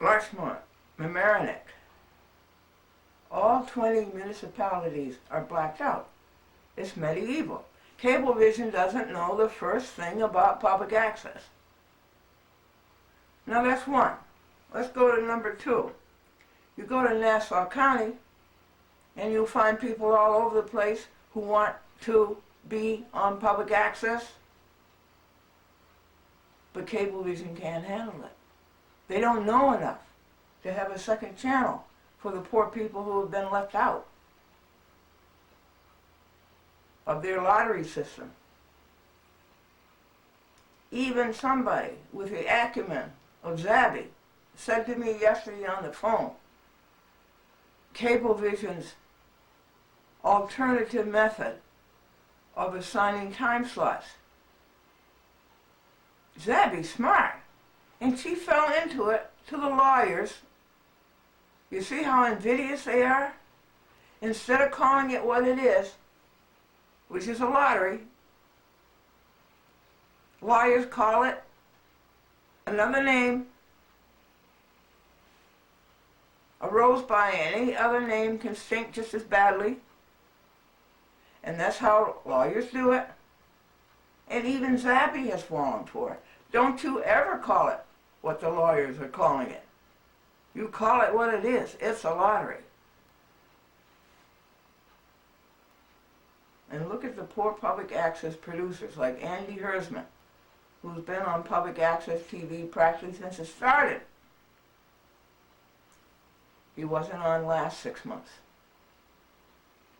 Larchmont, Mamaroneck. All 20 municipalities are blacked out. It's medieval. Cablevision doesn't know the first thing about public access. Now that's one. Let's go to number two. You go to Nassau County and you'll find people all over the place who want to be on public access, but Cablevision can't handle it. They don't know enough to have a second channel for the poor people who have been left out of their lottery system. Even somebody with the acumen of Zabby said to me yesterday on the phone, Cablevision's alternative method of assigning time slots. Zabby's smart, and she fell into it to the lawyers. You see how invidious they are? Instead of calling it what it is, which is a lottery, lawyers call it another name. A rose by any other name can stink just as badly. And that's how lawyers do it. And even Zappy has fallen for it. Don't you ever call it what the lawyers are calling it. You call it what it is. It's a lottery. And look at the poor public access producers like Andy Hersman, who's been on public access TV practically since it started. He wasn't on last 6 months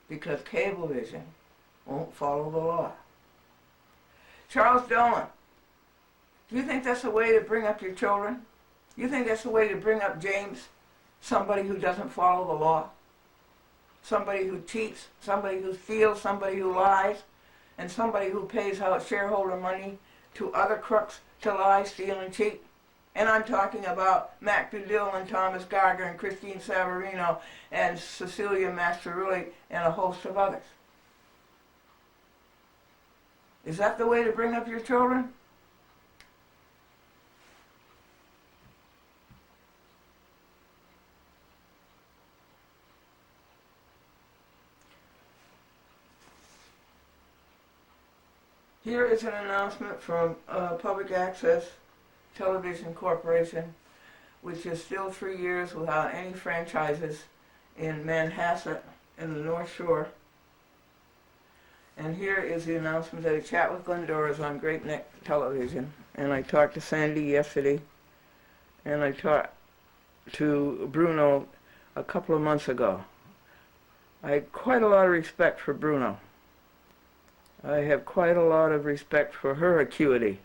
because Cablevision won't follow the law. Charles Dolan, do you think that's the way to bring up your children? You think that's the way to bring up James? Somebody who doesn't follow the law? Somebody who cheats? Somebody who steals? Somebody who lies? And somebody who pays out shareholder money to other crooks to lie, steal, and cheat? And I'm talking about Mac Dudill and Thomas Geiger and Christine Savarino and Cecilia Masterilli and a host of others. Is that the way to bring up your children? Here is an announcement from Public Access Television Corporation, which is still 3 years without any franchises in Manhasset in the North Shore. And here is the announcement that a chat with Glendora is on Great Neck Television. And I talked to Sandy yesterday, and I talked to Bruno a couple of months ago. I had quite a lot of respect for Bruno. I have quite a lot of respect for her acuity.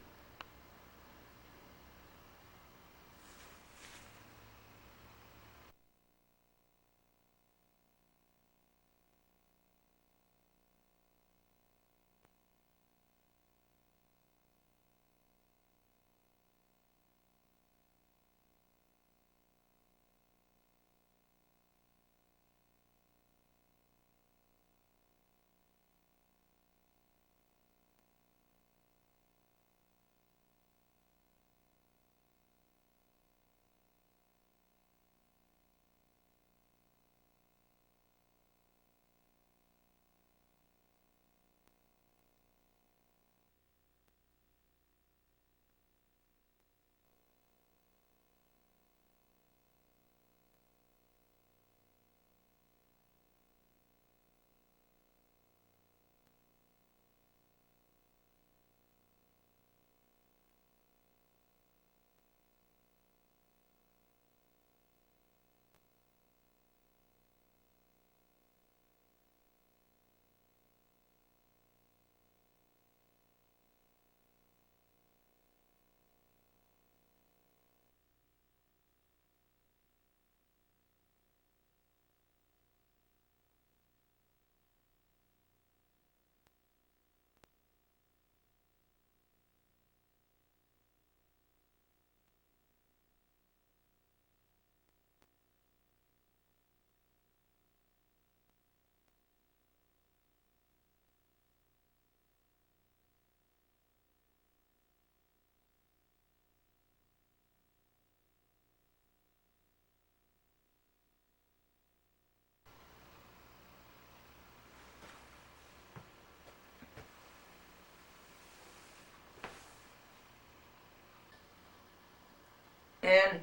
And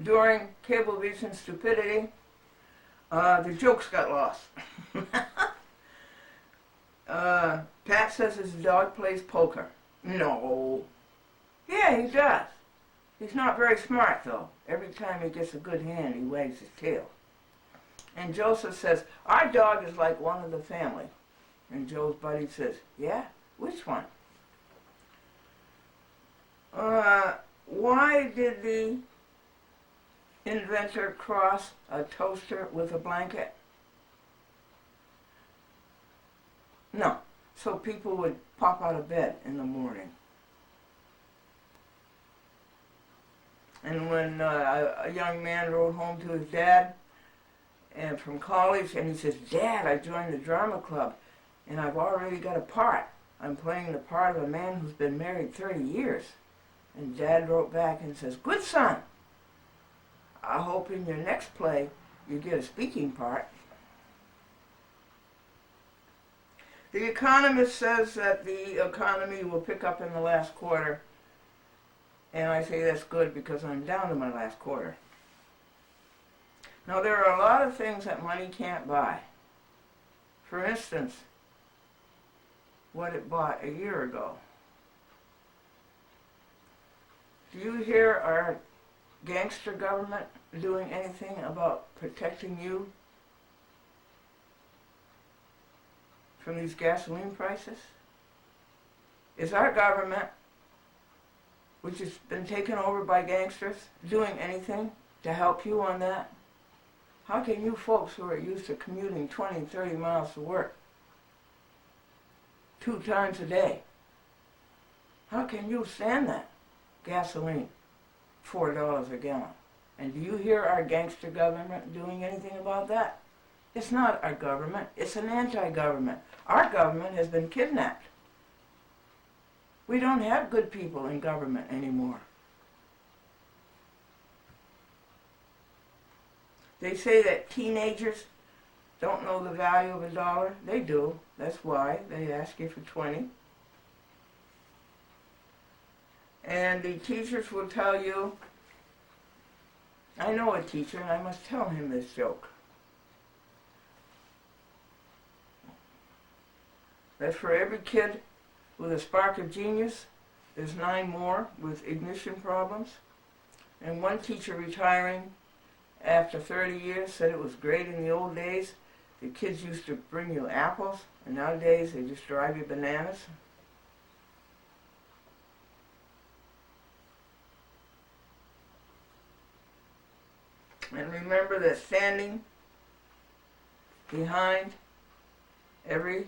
during Cablevision stupidity, the jokes got lost. Pat says his dog plays poker. No. Yeah, he does. He's not very smart, though. Every time he gets a good hand, he wags his tail. And Joseph says, our dog is like one of the family. And Joe's buddy says, yeah? Which one? Why did the inventor cross a toaster with a blanket? No, so people would pop out of bed in the morning. And when a young man wrote home to his dad and from college, and he says, Dad, I joined the drama club, and I've already got a part. I'm playing the part of a man who's been married 30 years. And Dad wrote back and says, good son, I hope in your next play you get a speaking part. The Economist says that the economy will pick up in the last quarter, and I say that's good because I'm down to my last quarter. Now there are a lot of things that money can't buy. For instance, what it bought a year ago. Do you hear our gangster government doing anything about protecting you from these gasoline prices? Is our government, which has been taken over by gangsters, doing anything to help you on that? How can you folks who are used to commuting 20, 30 miles to work 2 times a day, how can you stand that? Gasoline, $4 a gallon. And do you hear our gangster government doing anything about that? It's not our government, it's an anti-government. Our government has been kidnapped. We don't have good people in government anymore. They say that teenagers don't know the value of $1. They do. That's why they ask you for 20. And the teachers will tell you, I know a teacher and I must tell him this joke. that for every kid with a spark of genius, there's 9 more with ignition problems. And one teacher retiring after 30 years said it was great in the old days. The kids used to bring you apples, and nowadays they just drive you bananas. And remember that standing behind every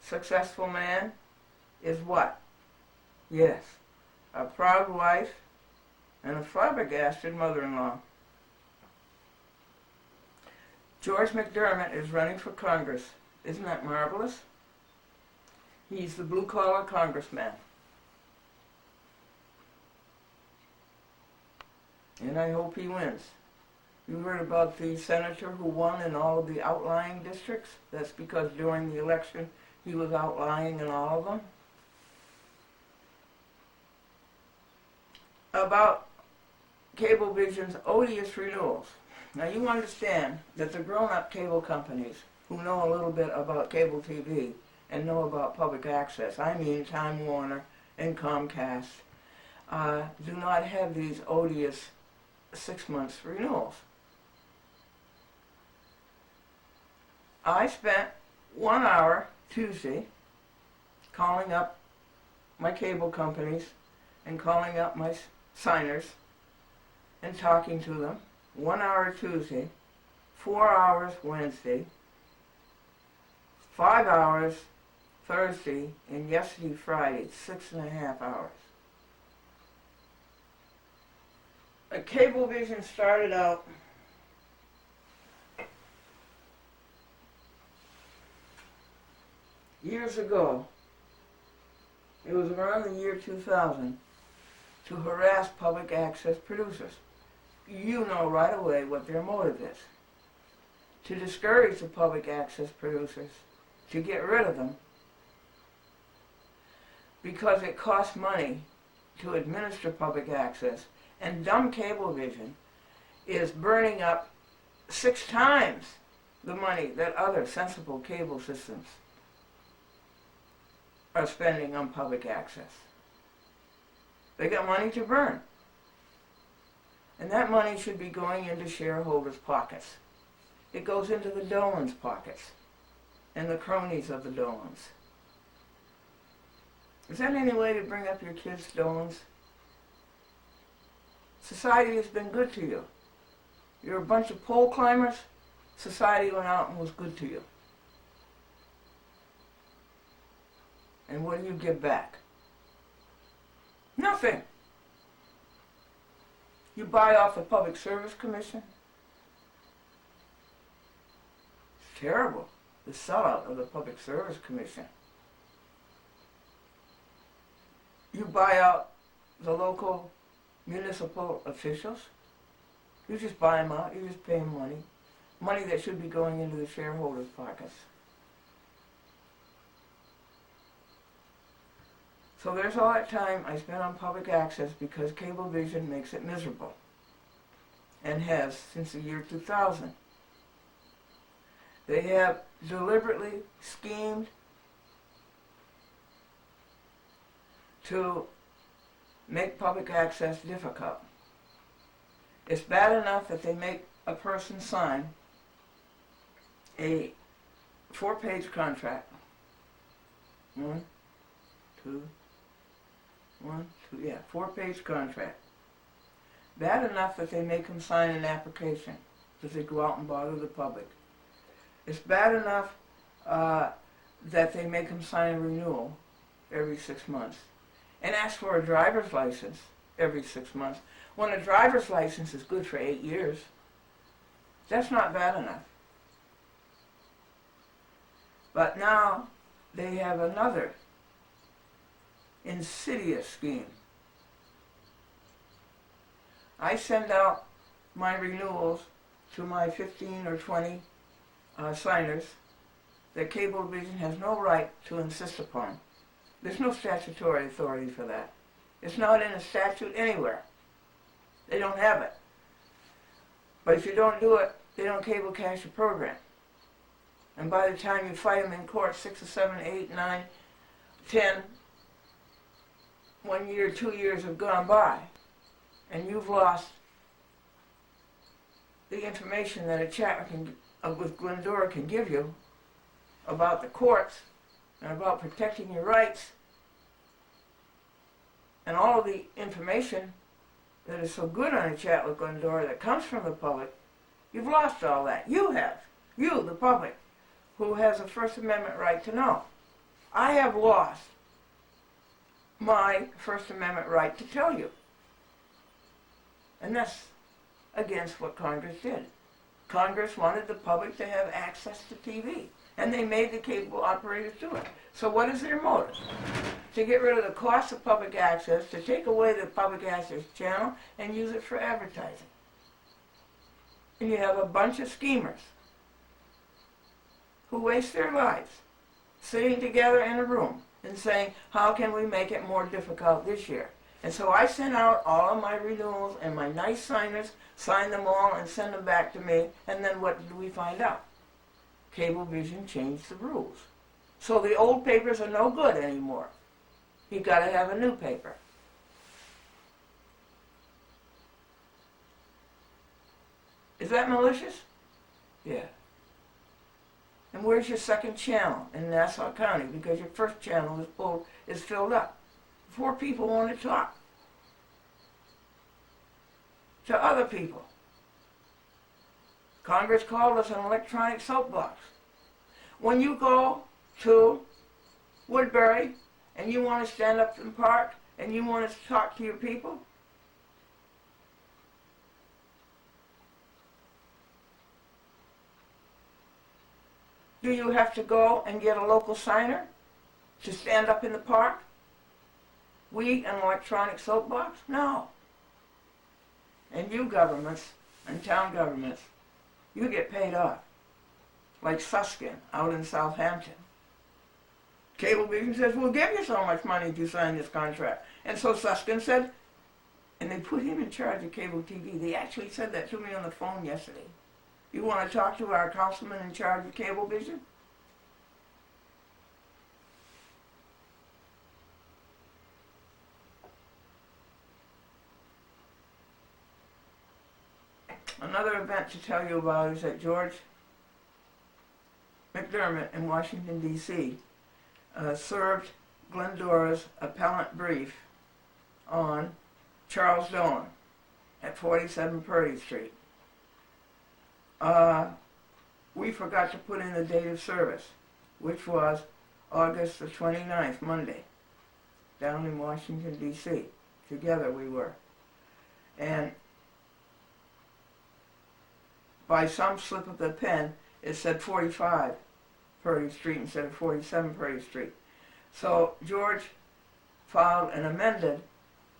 successful man is what? Yes, a proud wife and a flabbergasted mother-in-law. George McDermott is running for Congress. Isn't that marvelous? He's the blue-collar congressman. And I hope he wins. You heard about the senator who won in all of the outlying districts? That's because during the election he was outlying in all of them. About Cablevision's odious renewals. Now you understand that the grown-up cable companies who know a little bit about cable TV and know about public access, I mean Time Warner and Comcast, do not have these odious 6 months renewals. I spent 1 hour Tuesday calling up my cable companies and calling up my signers and talking to them. 1 hour Tuesday, 4 hours Wednesday, 5 hours Thursday, and yesterday Friday, 6.5 hours. Cablevision started out years ago. It was around the year 2000 to harass public access producers. You know right away what their motive is. To discourage the public access producers, to get rid of them, because it costs money to administer public access, and dumb Cablevision is burning up 6 times the money that other sensible cable systems are spending on public access. They got money to burn. And that money should be going into shareholders' pockets. It goes into the Dolans' pockets and the cronies of the Dolans. Is that any way to bring up your kids, Dolans? Society has been good to you. You're a bunch of pole climbers. Society went out and was good to you. And what do you give back? Nothing. You buy off the Public Service Commission. It's terrible, the sellout of the Public Service Commission. You buy out the local municipal officials. You just buy them out, you just pay them money. Money that should be going into the shareholders' pockets. So there's all that time I spent on public access because Cablevision makes it miserable, and has since the year 2000. They have deliberately schemed to make public access difficult. It's bad enough that they make a person sign a 4-page contract. 4-page contract. Bad enough that they make them sign an application, that they go out and bother the public. It's bad enough that they make them sign a renewal every 6 months and ask for a driver's license every 6 months, when a driver's license is good for 8 years. That's not bad enough. But now they have another insidious scheme. I send out my renewals to my 15 or 20 signers that Cablevision has no right to insist upon. There's no statutory authority for that. It's not in a statute anywhere. They don't have it. But if you don't do it, they don't cable cash your program. And by the time you fight them in court, 6 or 7, 8, 9, 10, 1 year, 2 years have gone by, and you've lost the information that a chat with Glendora can give you about the courts and about protecting your rights and all of the information that is so good on a chat with Glendora that comes from the public. You've lost all that. You have. You, the public, who has a First Amendment right to know. I have lost my First Amendment right to tell you. And that's against what Congress did. Congress wanted the public to have access to TV, and they made the cable operators do it. So what is their motive? To get rid of the cost of public access, to take away the public access channel and use it for advertising. And you have a bunch of schemers who waste their lives sitting together in a room and saying, how can we make it more difficult this year? And so I sent out all of my renewals, and my nice signers signed them all and sent them back to me, and then what did we find out? Cablevision changed the rules. So the old papers are no good anymore. You've got to have a new paper. Is that malicious? Yeah. And where's your second channel in Nassau County? Because your first channel is filled up. 4 people want to talk to other people. Congress called us an electronic soapbox. When you go to Woodbury and you want to stand up in the park and you want to talk to your people, do you have to go and get a local signer to stand up in the park? We, an electronic soapbox? No. And you governments, and town governments, you get paid off. Like Suskin out in Southampton. Cablevision says, we'll give you so much money if you sign this contract. And so Suskin said, and they put him in charge of cable TV. They actually said that to me on the phone yesterday. You want to talk to our councilman in charge of Cablevision? Another event to tell you about is that George McDermott in Washington, D.C. Served Glendora's appellant brief on Charles Dolan at 47 Purdy Street. We forgot to put in the date of service, which was August the 29th, Monday, down in Washington, D.C. Together we were. And by some slip of the pen, it said 45 Purdy Street instead of 47 Purdy Street. So George filed an amended,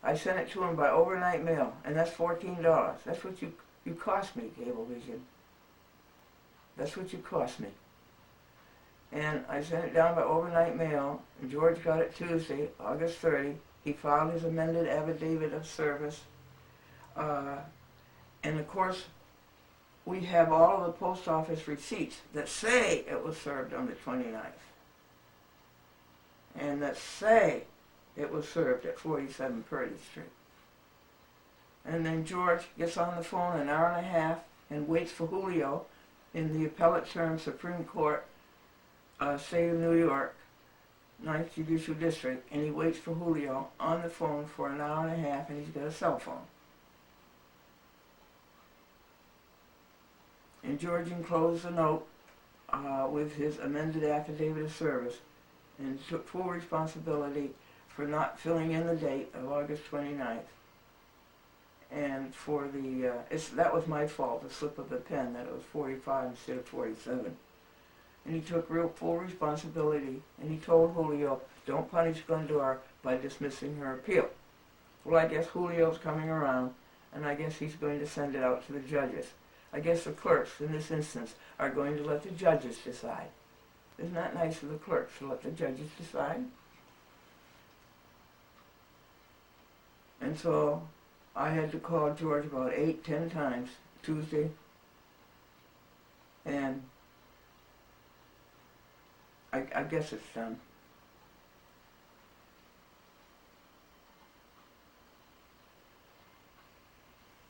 I sent it to him by overnight mail, and that's $14. That's what you cost me, Cablevision. That's what you cost me. And I sent it down by overnight mail, and George got it Tuesday, August 30. He filed his amended affidavit of service. And of course, we have all of the post office receipts that say it was served on the 29th. And that say it was served at 47 Purdy Street. And then George gets on the phone an hour and a half and waits for Julio in the appellate term Supreme Court, State of New York, 9th Judicial District, and he waits for Julio on the phone for an hour and a half, and he's got a cell phone. And George enclosed a note with his amended affidavit of service and took full responsibility for not filling in the date of August 29th. And for the, that was my fault, the slip of the pen, that it was 45 instead of 47. And he took full responsibility, and he told Julio, don't punish Glendora by dismissing her appeal. Well, I guess Julio's coming around, and I guess he's going to send it out to the judges. I guess the clerks, in this instance, are going to let the judges decide. Isn't that nice of the clerks to let the judges decide? And so I had to call George about 8, 10 times Tuesday, and I guess it's done.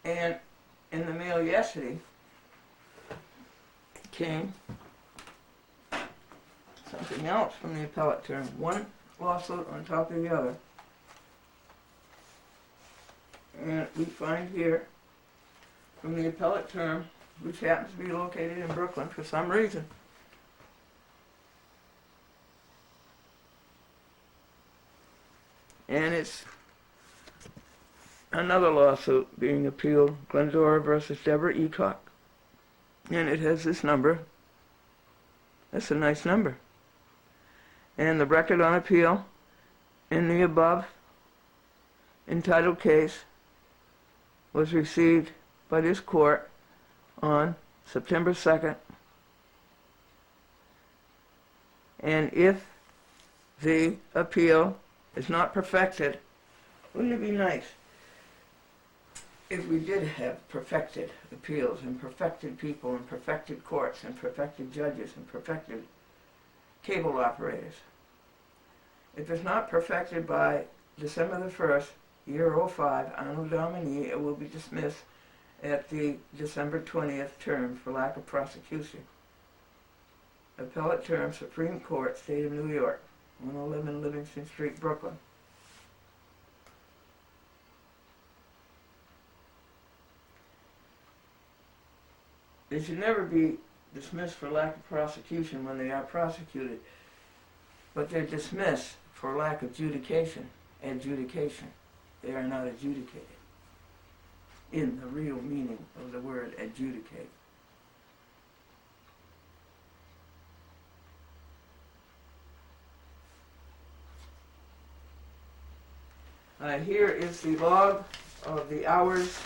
And in the mail yesterday came something else from the appellate term. One lawsuit on top of the other. And we find here from the appellate term, which happens to be located in Brooklyn for some reason. And it's another lawsuit being appealed, Glendora versus Deborah Eacock. And it has this number. That's a nice number. And the record on appeal in the above entitled case was received by this court on September 2nd. And if the appeal is not perfected, wouldn't it be nice if we did have perfected appeals and perfected people and perfected courts and perfected judges and perfected cable operators? If it's not perfected by December the 1st, year 05, Anno Domini, it will be dismissed at the December 20th term for lack of prosecution. Appellate term, Supreme Court, State of New York, 111 Livingston Street, Brooklyn. They should never be dismissed for lack of prosecution when they are prosecuted, but they're dismissed for lack of adjudication. They are not adjudicated in the real meaning of the word adjudicate. Here is the log of the hours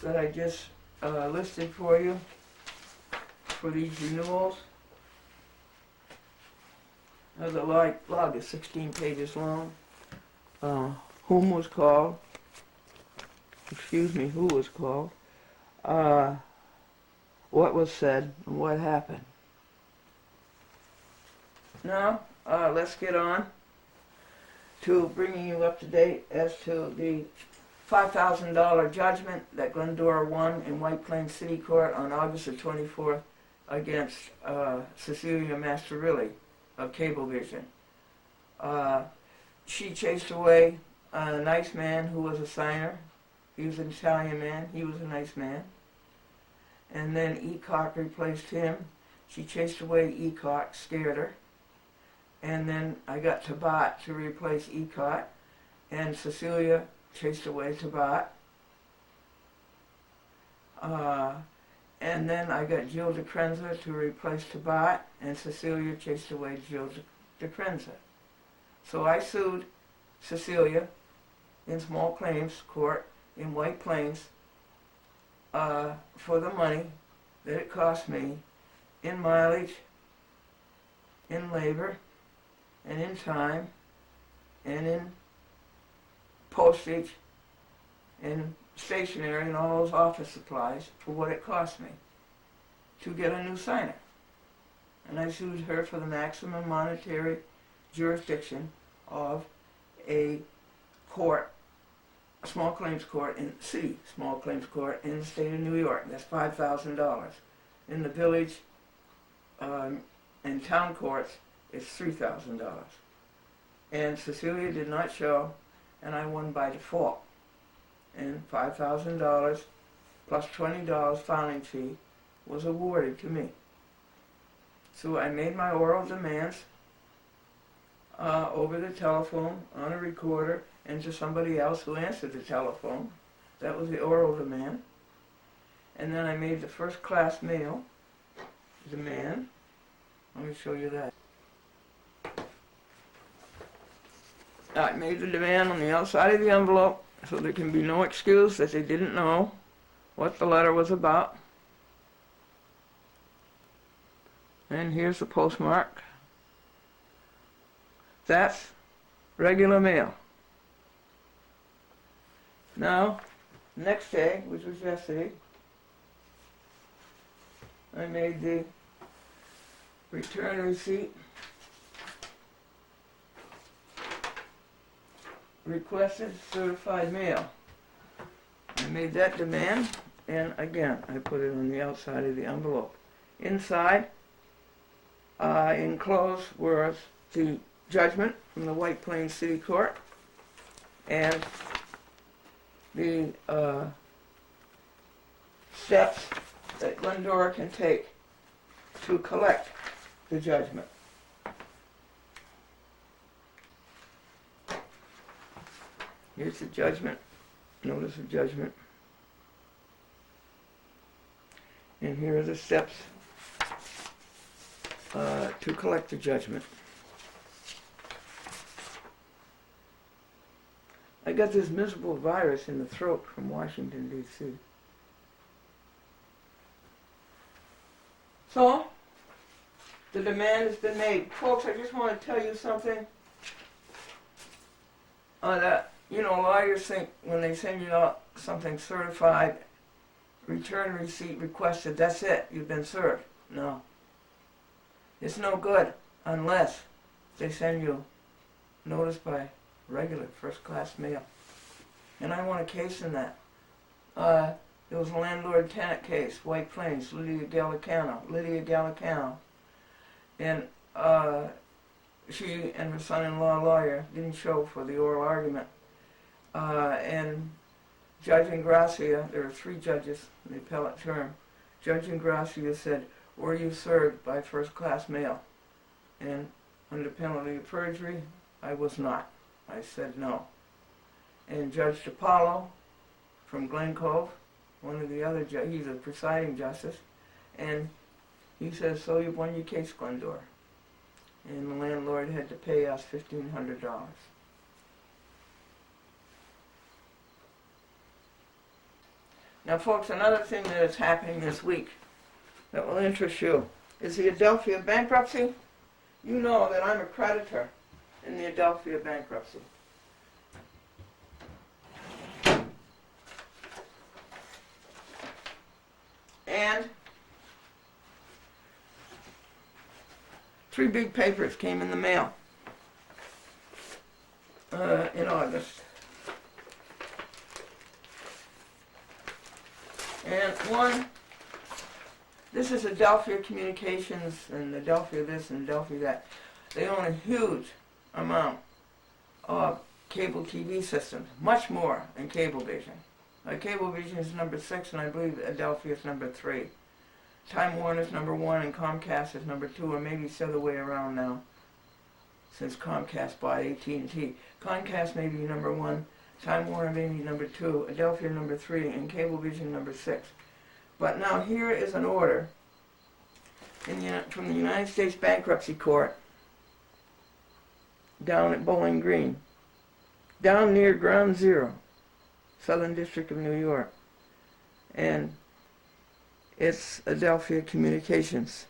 that I just listed for you for these renewals. The log is 16 pages long. Whom was called? Who was called? What was said and what happened. Now, let's get on to bringing you up to date as to the $5,000 judgment that Glendora won in White Plains City Court on August the 24th against Cecilia Masterilli of Cablevision. She chased away a nice man who was a signer. He was an Italian man. He was a nice man. And then Eacock replaced him. She chased away Eacock, scared her. And then I got Tabat to replace Eacock. And Cecilia chased away Tabat. And then I got Jill DeCrenza to replace Tabat. And Cecilia chased away Jill DeCrenza. So I sued Cecilia in small claims court in White Plains for the money that it cost me in mileage, in labor, and in time, and in postage, and stationery, and all those office supplies for what it cost me to get a new signer. And I sued her for the maximum monetary jurisdiction of a court, a small claims court in small claims court in the state of New York. That's $5,000. In the village and town courts, it's $3,000. And Cecilia did not show, and I won by default. And $5,000 plus $20 filing fee was awarded to me. So I made my oral demands over the telephone, on a recorder, and to somebody else who answered the telephone. That was the oral demand. And then I made the first class mail demand. Let me show you that. I made the demand on the outside of the envelope so there can be no excuse that they didn't know what the letter was about. And here's the postmark. That's regular mail. Now, next day, which was yesterday, I made the return receipt requested certified mail. I made that demand, and again, I put it on the outside of the envelope. Inside, enclosed was the judgment from the White Plains City Court and the steps that Glendora can take to collect the judgment. Here's the judgment, notice of judgment. And here are the steps to collect the judgment. I got this miserable virus in the throat from Washington, D.C. So, the demand has been made. Folks, I just want to tell you something that, lawyers think when they send you out something certified, return receipt requested, that's it, you've been served. No. It's no good unless they send you notice by regular first-class mail. And I want a case in that. There was a landlord-tenant case, White Plains, Lydia Gallicano. And she and her son-in-law lawyer didn't show for the oral argument. And Judge Ingracia, there are 3 judges in the appellate term, Judge Ingracia said, were you served by first-class mail? And under penalty of perjury, I was not. I said no. And Judge DiPaolo from Glen Cove, one of the other judges, he's a presiding justice, and he says, so you've won your case, Glendora. And the landlord had to pay us $1,500. Now, folks, another thing that is happening this week that will interest you is the Adelphia bankruptcy. You know that I'm a creditor in the Adelphia bankruptcy. And 3 big papers came in the mail in August. And one, this is Adelphia Communications and Adelphia this and Adelphia that. They own a huge amount of cable TV systems, much more than Cablevision. Cablevision is number 6, and I believe Adelphia is number 3. Time Warner is number 1, and Comcast is number 2, or maybe it's the other way around now, since Comcast bought AT&T. Comcast may be number 1, Time Warner may be number 2, Adelphia number 3, and Cablevision number 6. But now here is an order from the United States Bankruptcy Court down at Bowling Green, down near Ground Zero, Southern District of New York. And it's Adelphia Communications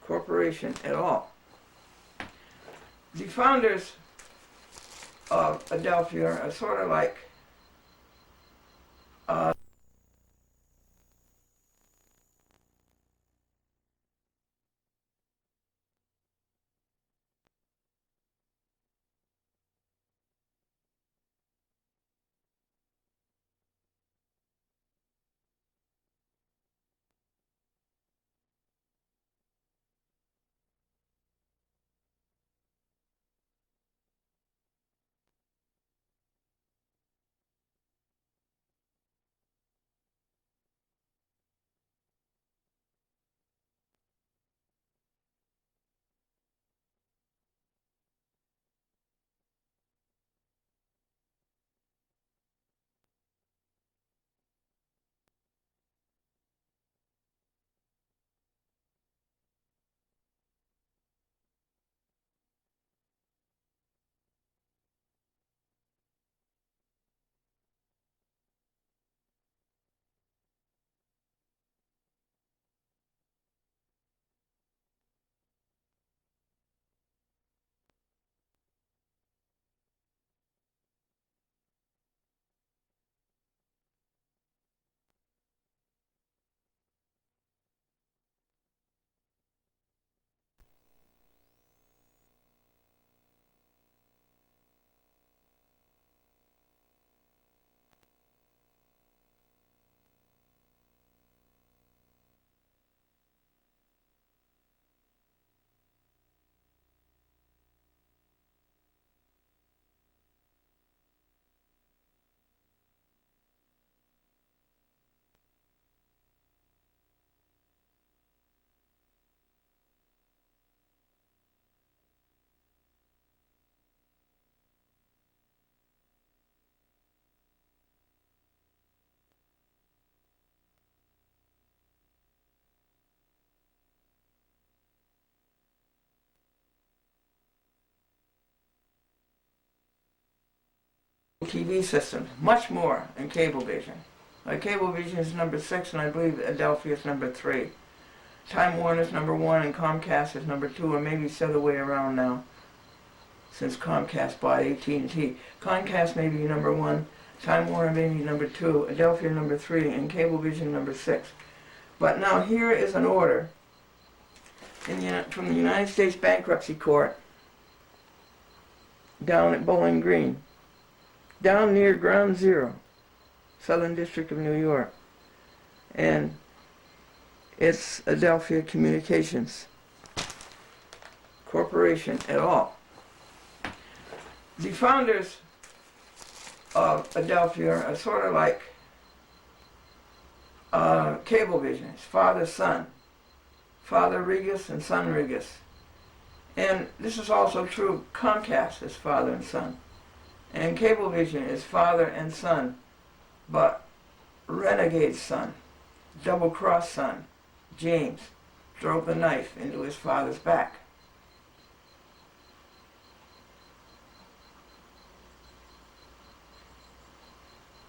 Corporation et al. The founders of Adelphia are sort of like TV systems, much more in Cablevision. Like Cablevision is number 6, and I believe Adelphia is number 3. Time Warner is number 1, and Comcast is number 2, or maybe it's the other way around now, since Comcast bought AT&T. Comcast may be number 1, Time Warner may be number 2, Adelphia number 3, and Cablevision number 6. But now here is an order from the United States Bankruptcy Court down at Bowling Green, down near Ground Zero, Southern District of New York. And it's Adelphia Communications Corporation et al. The founders of Adelphia are sort of like Cablevision. It's father, son. Father Regas and son Regas. And this is also true. Comcast is father and son. And Cablevision is father and son, but renegade son, double-cross son, James, drove the knife into his father's back.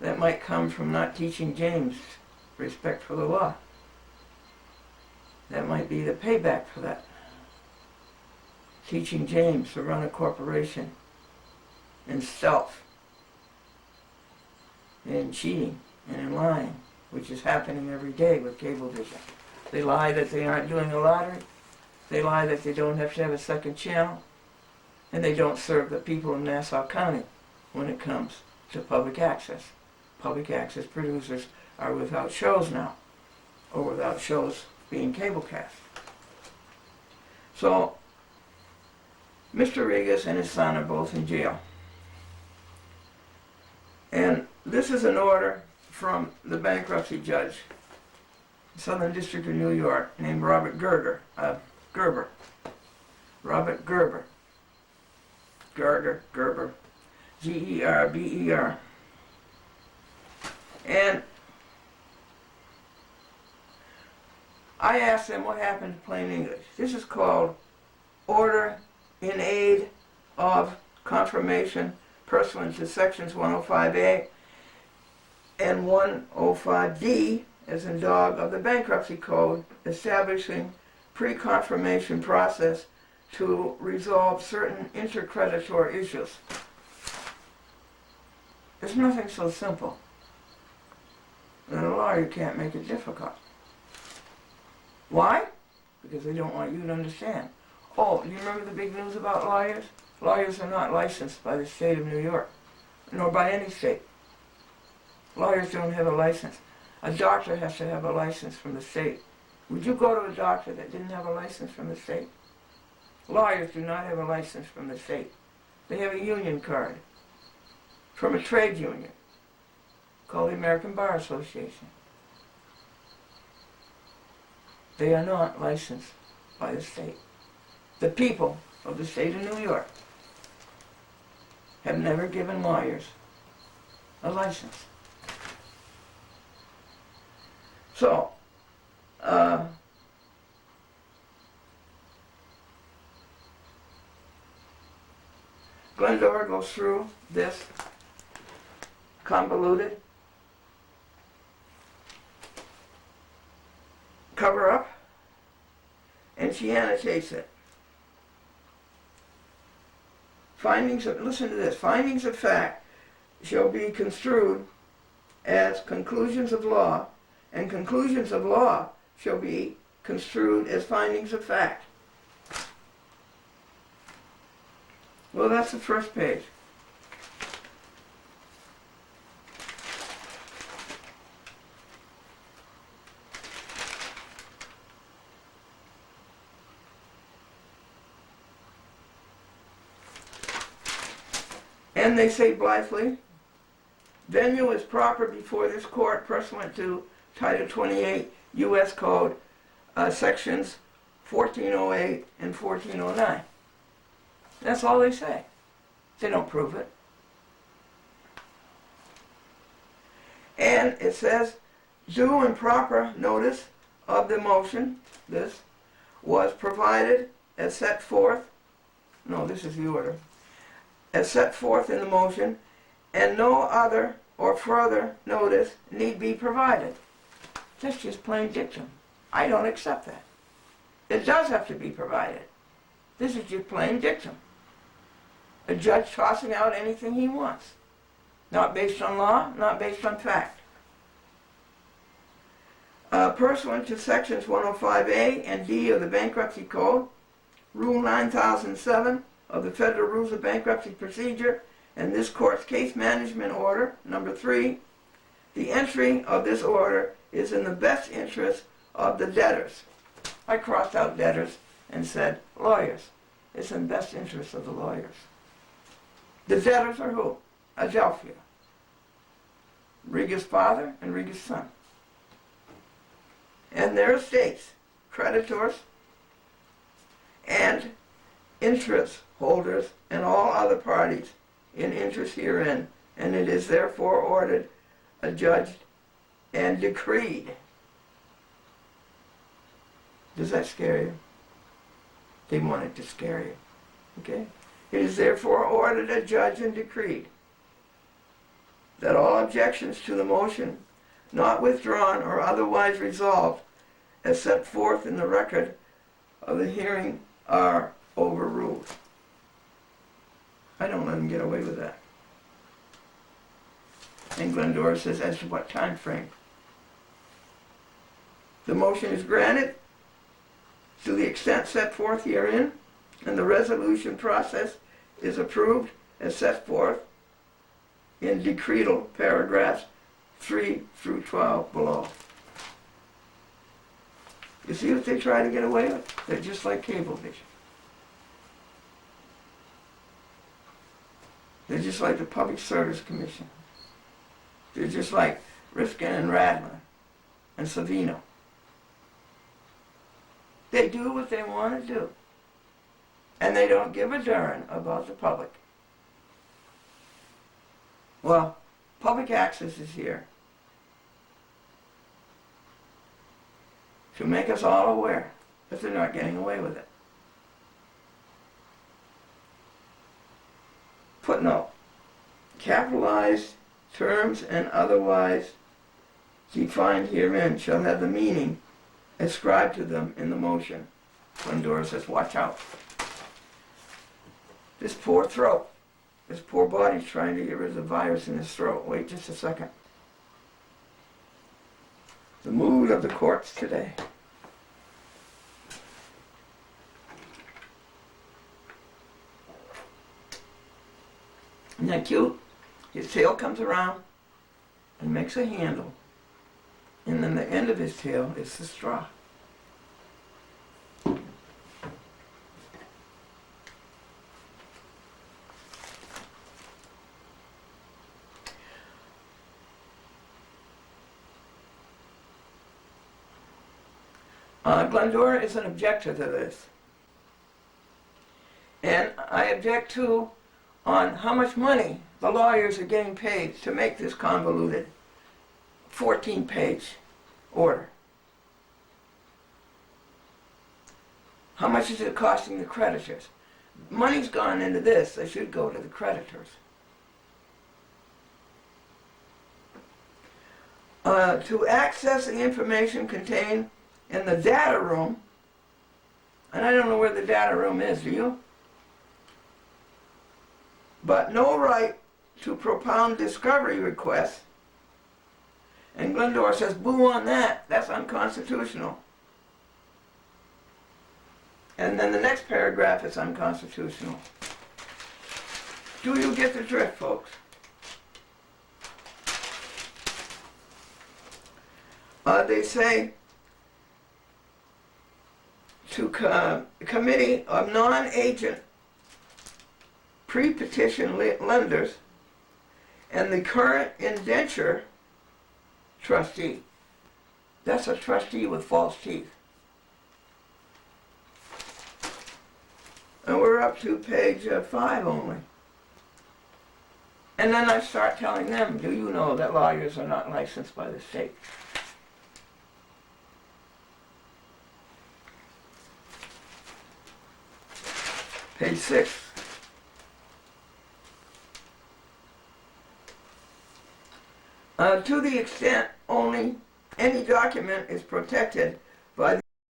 That might come from not teaching James respect for the law. That might be the payback for that. Teaching James to run a corporation in stealth, and in cheating, and in lying, which is happening every day with Cablevision. They lie that they aren't doing a lottery. They lie that they don't have to have a second channel. And they don't serve the people of Nassau County when it comes to public access. Public access producers are without shows now, or without shows being cablecast. So, Mr. Regas and his son are both in jail. And this is an order from the bankruptcy judge, Southern District of New York, named Robert Gerber. Robert Gerber. Gerber. G-E-R-B-E-R. And I asked them what happened to plain English. This is called Order in Aid of Confirmation pursuant to sections 105A and 105D, as in dog, of the Bankruptcy Code, establishing pre-confirmation process to resolve certain intercreditor issues. There's nothing so simple that a lawyer can't make it difficult. Why? Because they don't want you to understand. Oh, do you remember the big news about lawyers? Lawyers are not licensed by the state of New York, nor by any state. Lawyers don't have a license. A doctor has to have a license from the state. Would you go to a doctor that didn't have a license from the state? Lawyers do not have a license from the state. They have a union card from a trade union called the American Bar Association. They are not licensed by the state. The people of the state of New York have never given lawyers a license. So, Glendora goes through this convoluted cover-up, and she annotates it. Listen to this, findings of fact shall be construed as conclusions of law, and conclusions of law shall be construed as findings of fact. Well, that's the first page. And they say blithely, venue is proper before this court pursuant to Title 28 U.S. Code, sections 1408 and 1409. That's all they say. They don't prove it. And it says, due and proper notice of the motion, this, was provided as set forth, no, this is the order, as set forth in the motion, and no other or further notice need be provided. That's just plain dictum. I don't accept that. It does have to be provided. This is just plain dictum. A judge tossing out anything he wants. Not based on law, not based on fact. Pursuant to sections 105A and D of the Bankruptcy Code, Rule 9007 of the Federal Rules of Bankruptcy Procedure, and this court's case management order, number 3, the entry of this order is in the best interest of the debtors. I crossed out debtors and said lawyers. It's in the best interest of the lawyers. The debtors are who? Adelphia, Riga's father and Riga's son, and their estates, creditors, and interest holders, and all other parties in interest herein, and it is therefore ordered, adjudged, and decreed. Does that scare you? They want it to scare you. Okay? It is therefore ordered, adjudged, and decreed that all objections to the motion not withdrawn or otherwise resolved as set forth in the record of the hearing are overruled. I don't let them get away with that. And Glendora says, as to what time frame? The motion is granted to the extent set forth herein, and the resolution process is approved as set forth in decretal paragraphs 3 through 12 below. You see what they try to get away with? They're just like Cablevision. They're just like the Public Service Commission. They're just like Rifkin and Radler and Savino. They do what they want to do. And they don't give a darn about the public. Well, public access is here to make us all aware that they're not getting away with it. Footnote: capitalized terms and otherwise defined herein shall have the meaning ascribed to them in the motion. Glendora says, watch out. This poor throat, this poor body's trying to get rid of the virus in his throat. Wait just a second. The mood of the courts today. Isn't that cute? His tail comes around and makes a handle. And then the end of his tail is the straw. Glendora is an objector to this. And I object to on how much money the lawyers are getting paid to make this convoluted 14-page order. How much is it costing the creditors? Money's gone into this. They should go to the creditors. To access the information contained in the data room, and I don't know where the data room is, do you? But no right to propound discovery requests. And Glendora says, boo on that, that's unconstitutional. And then the next paragraph is unconstitutional. Do you get the drift, folks? They say to committee of non-agent pre-petition lenders and the current indenture trustee. That's a trustee with false teeth. And we're up to page 5 only. And then I start telling them, do you know that lawyers are not licensed by the state? Page 6. To the extent only any document is protected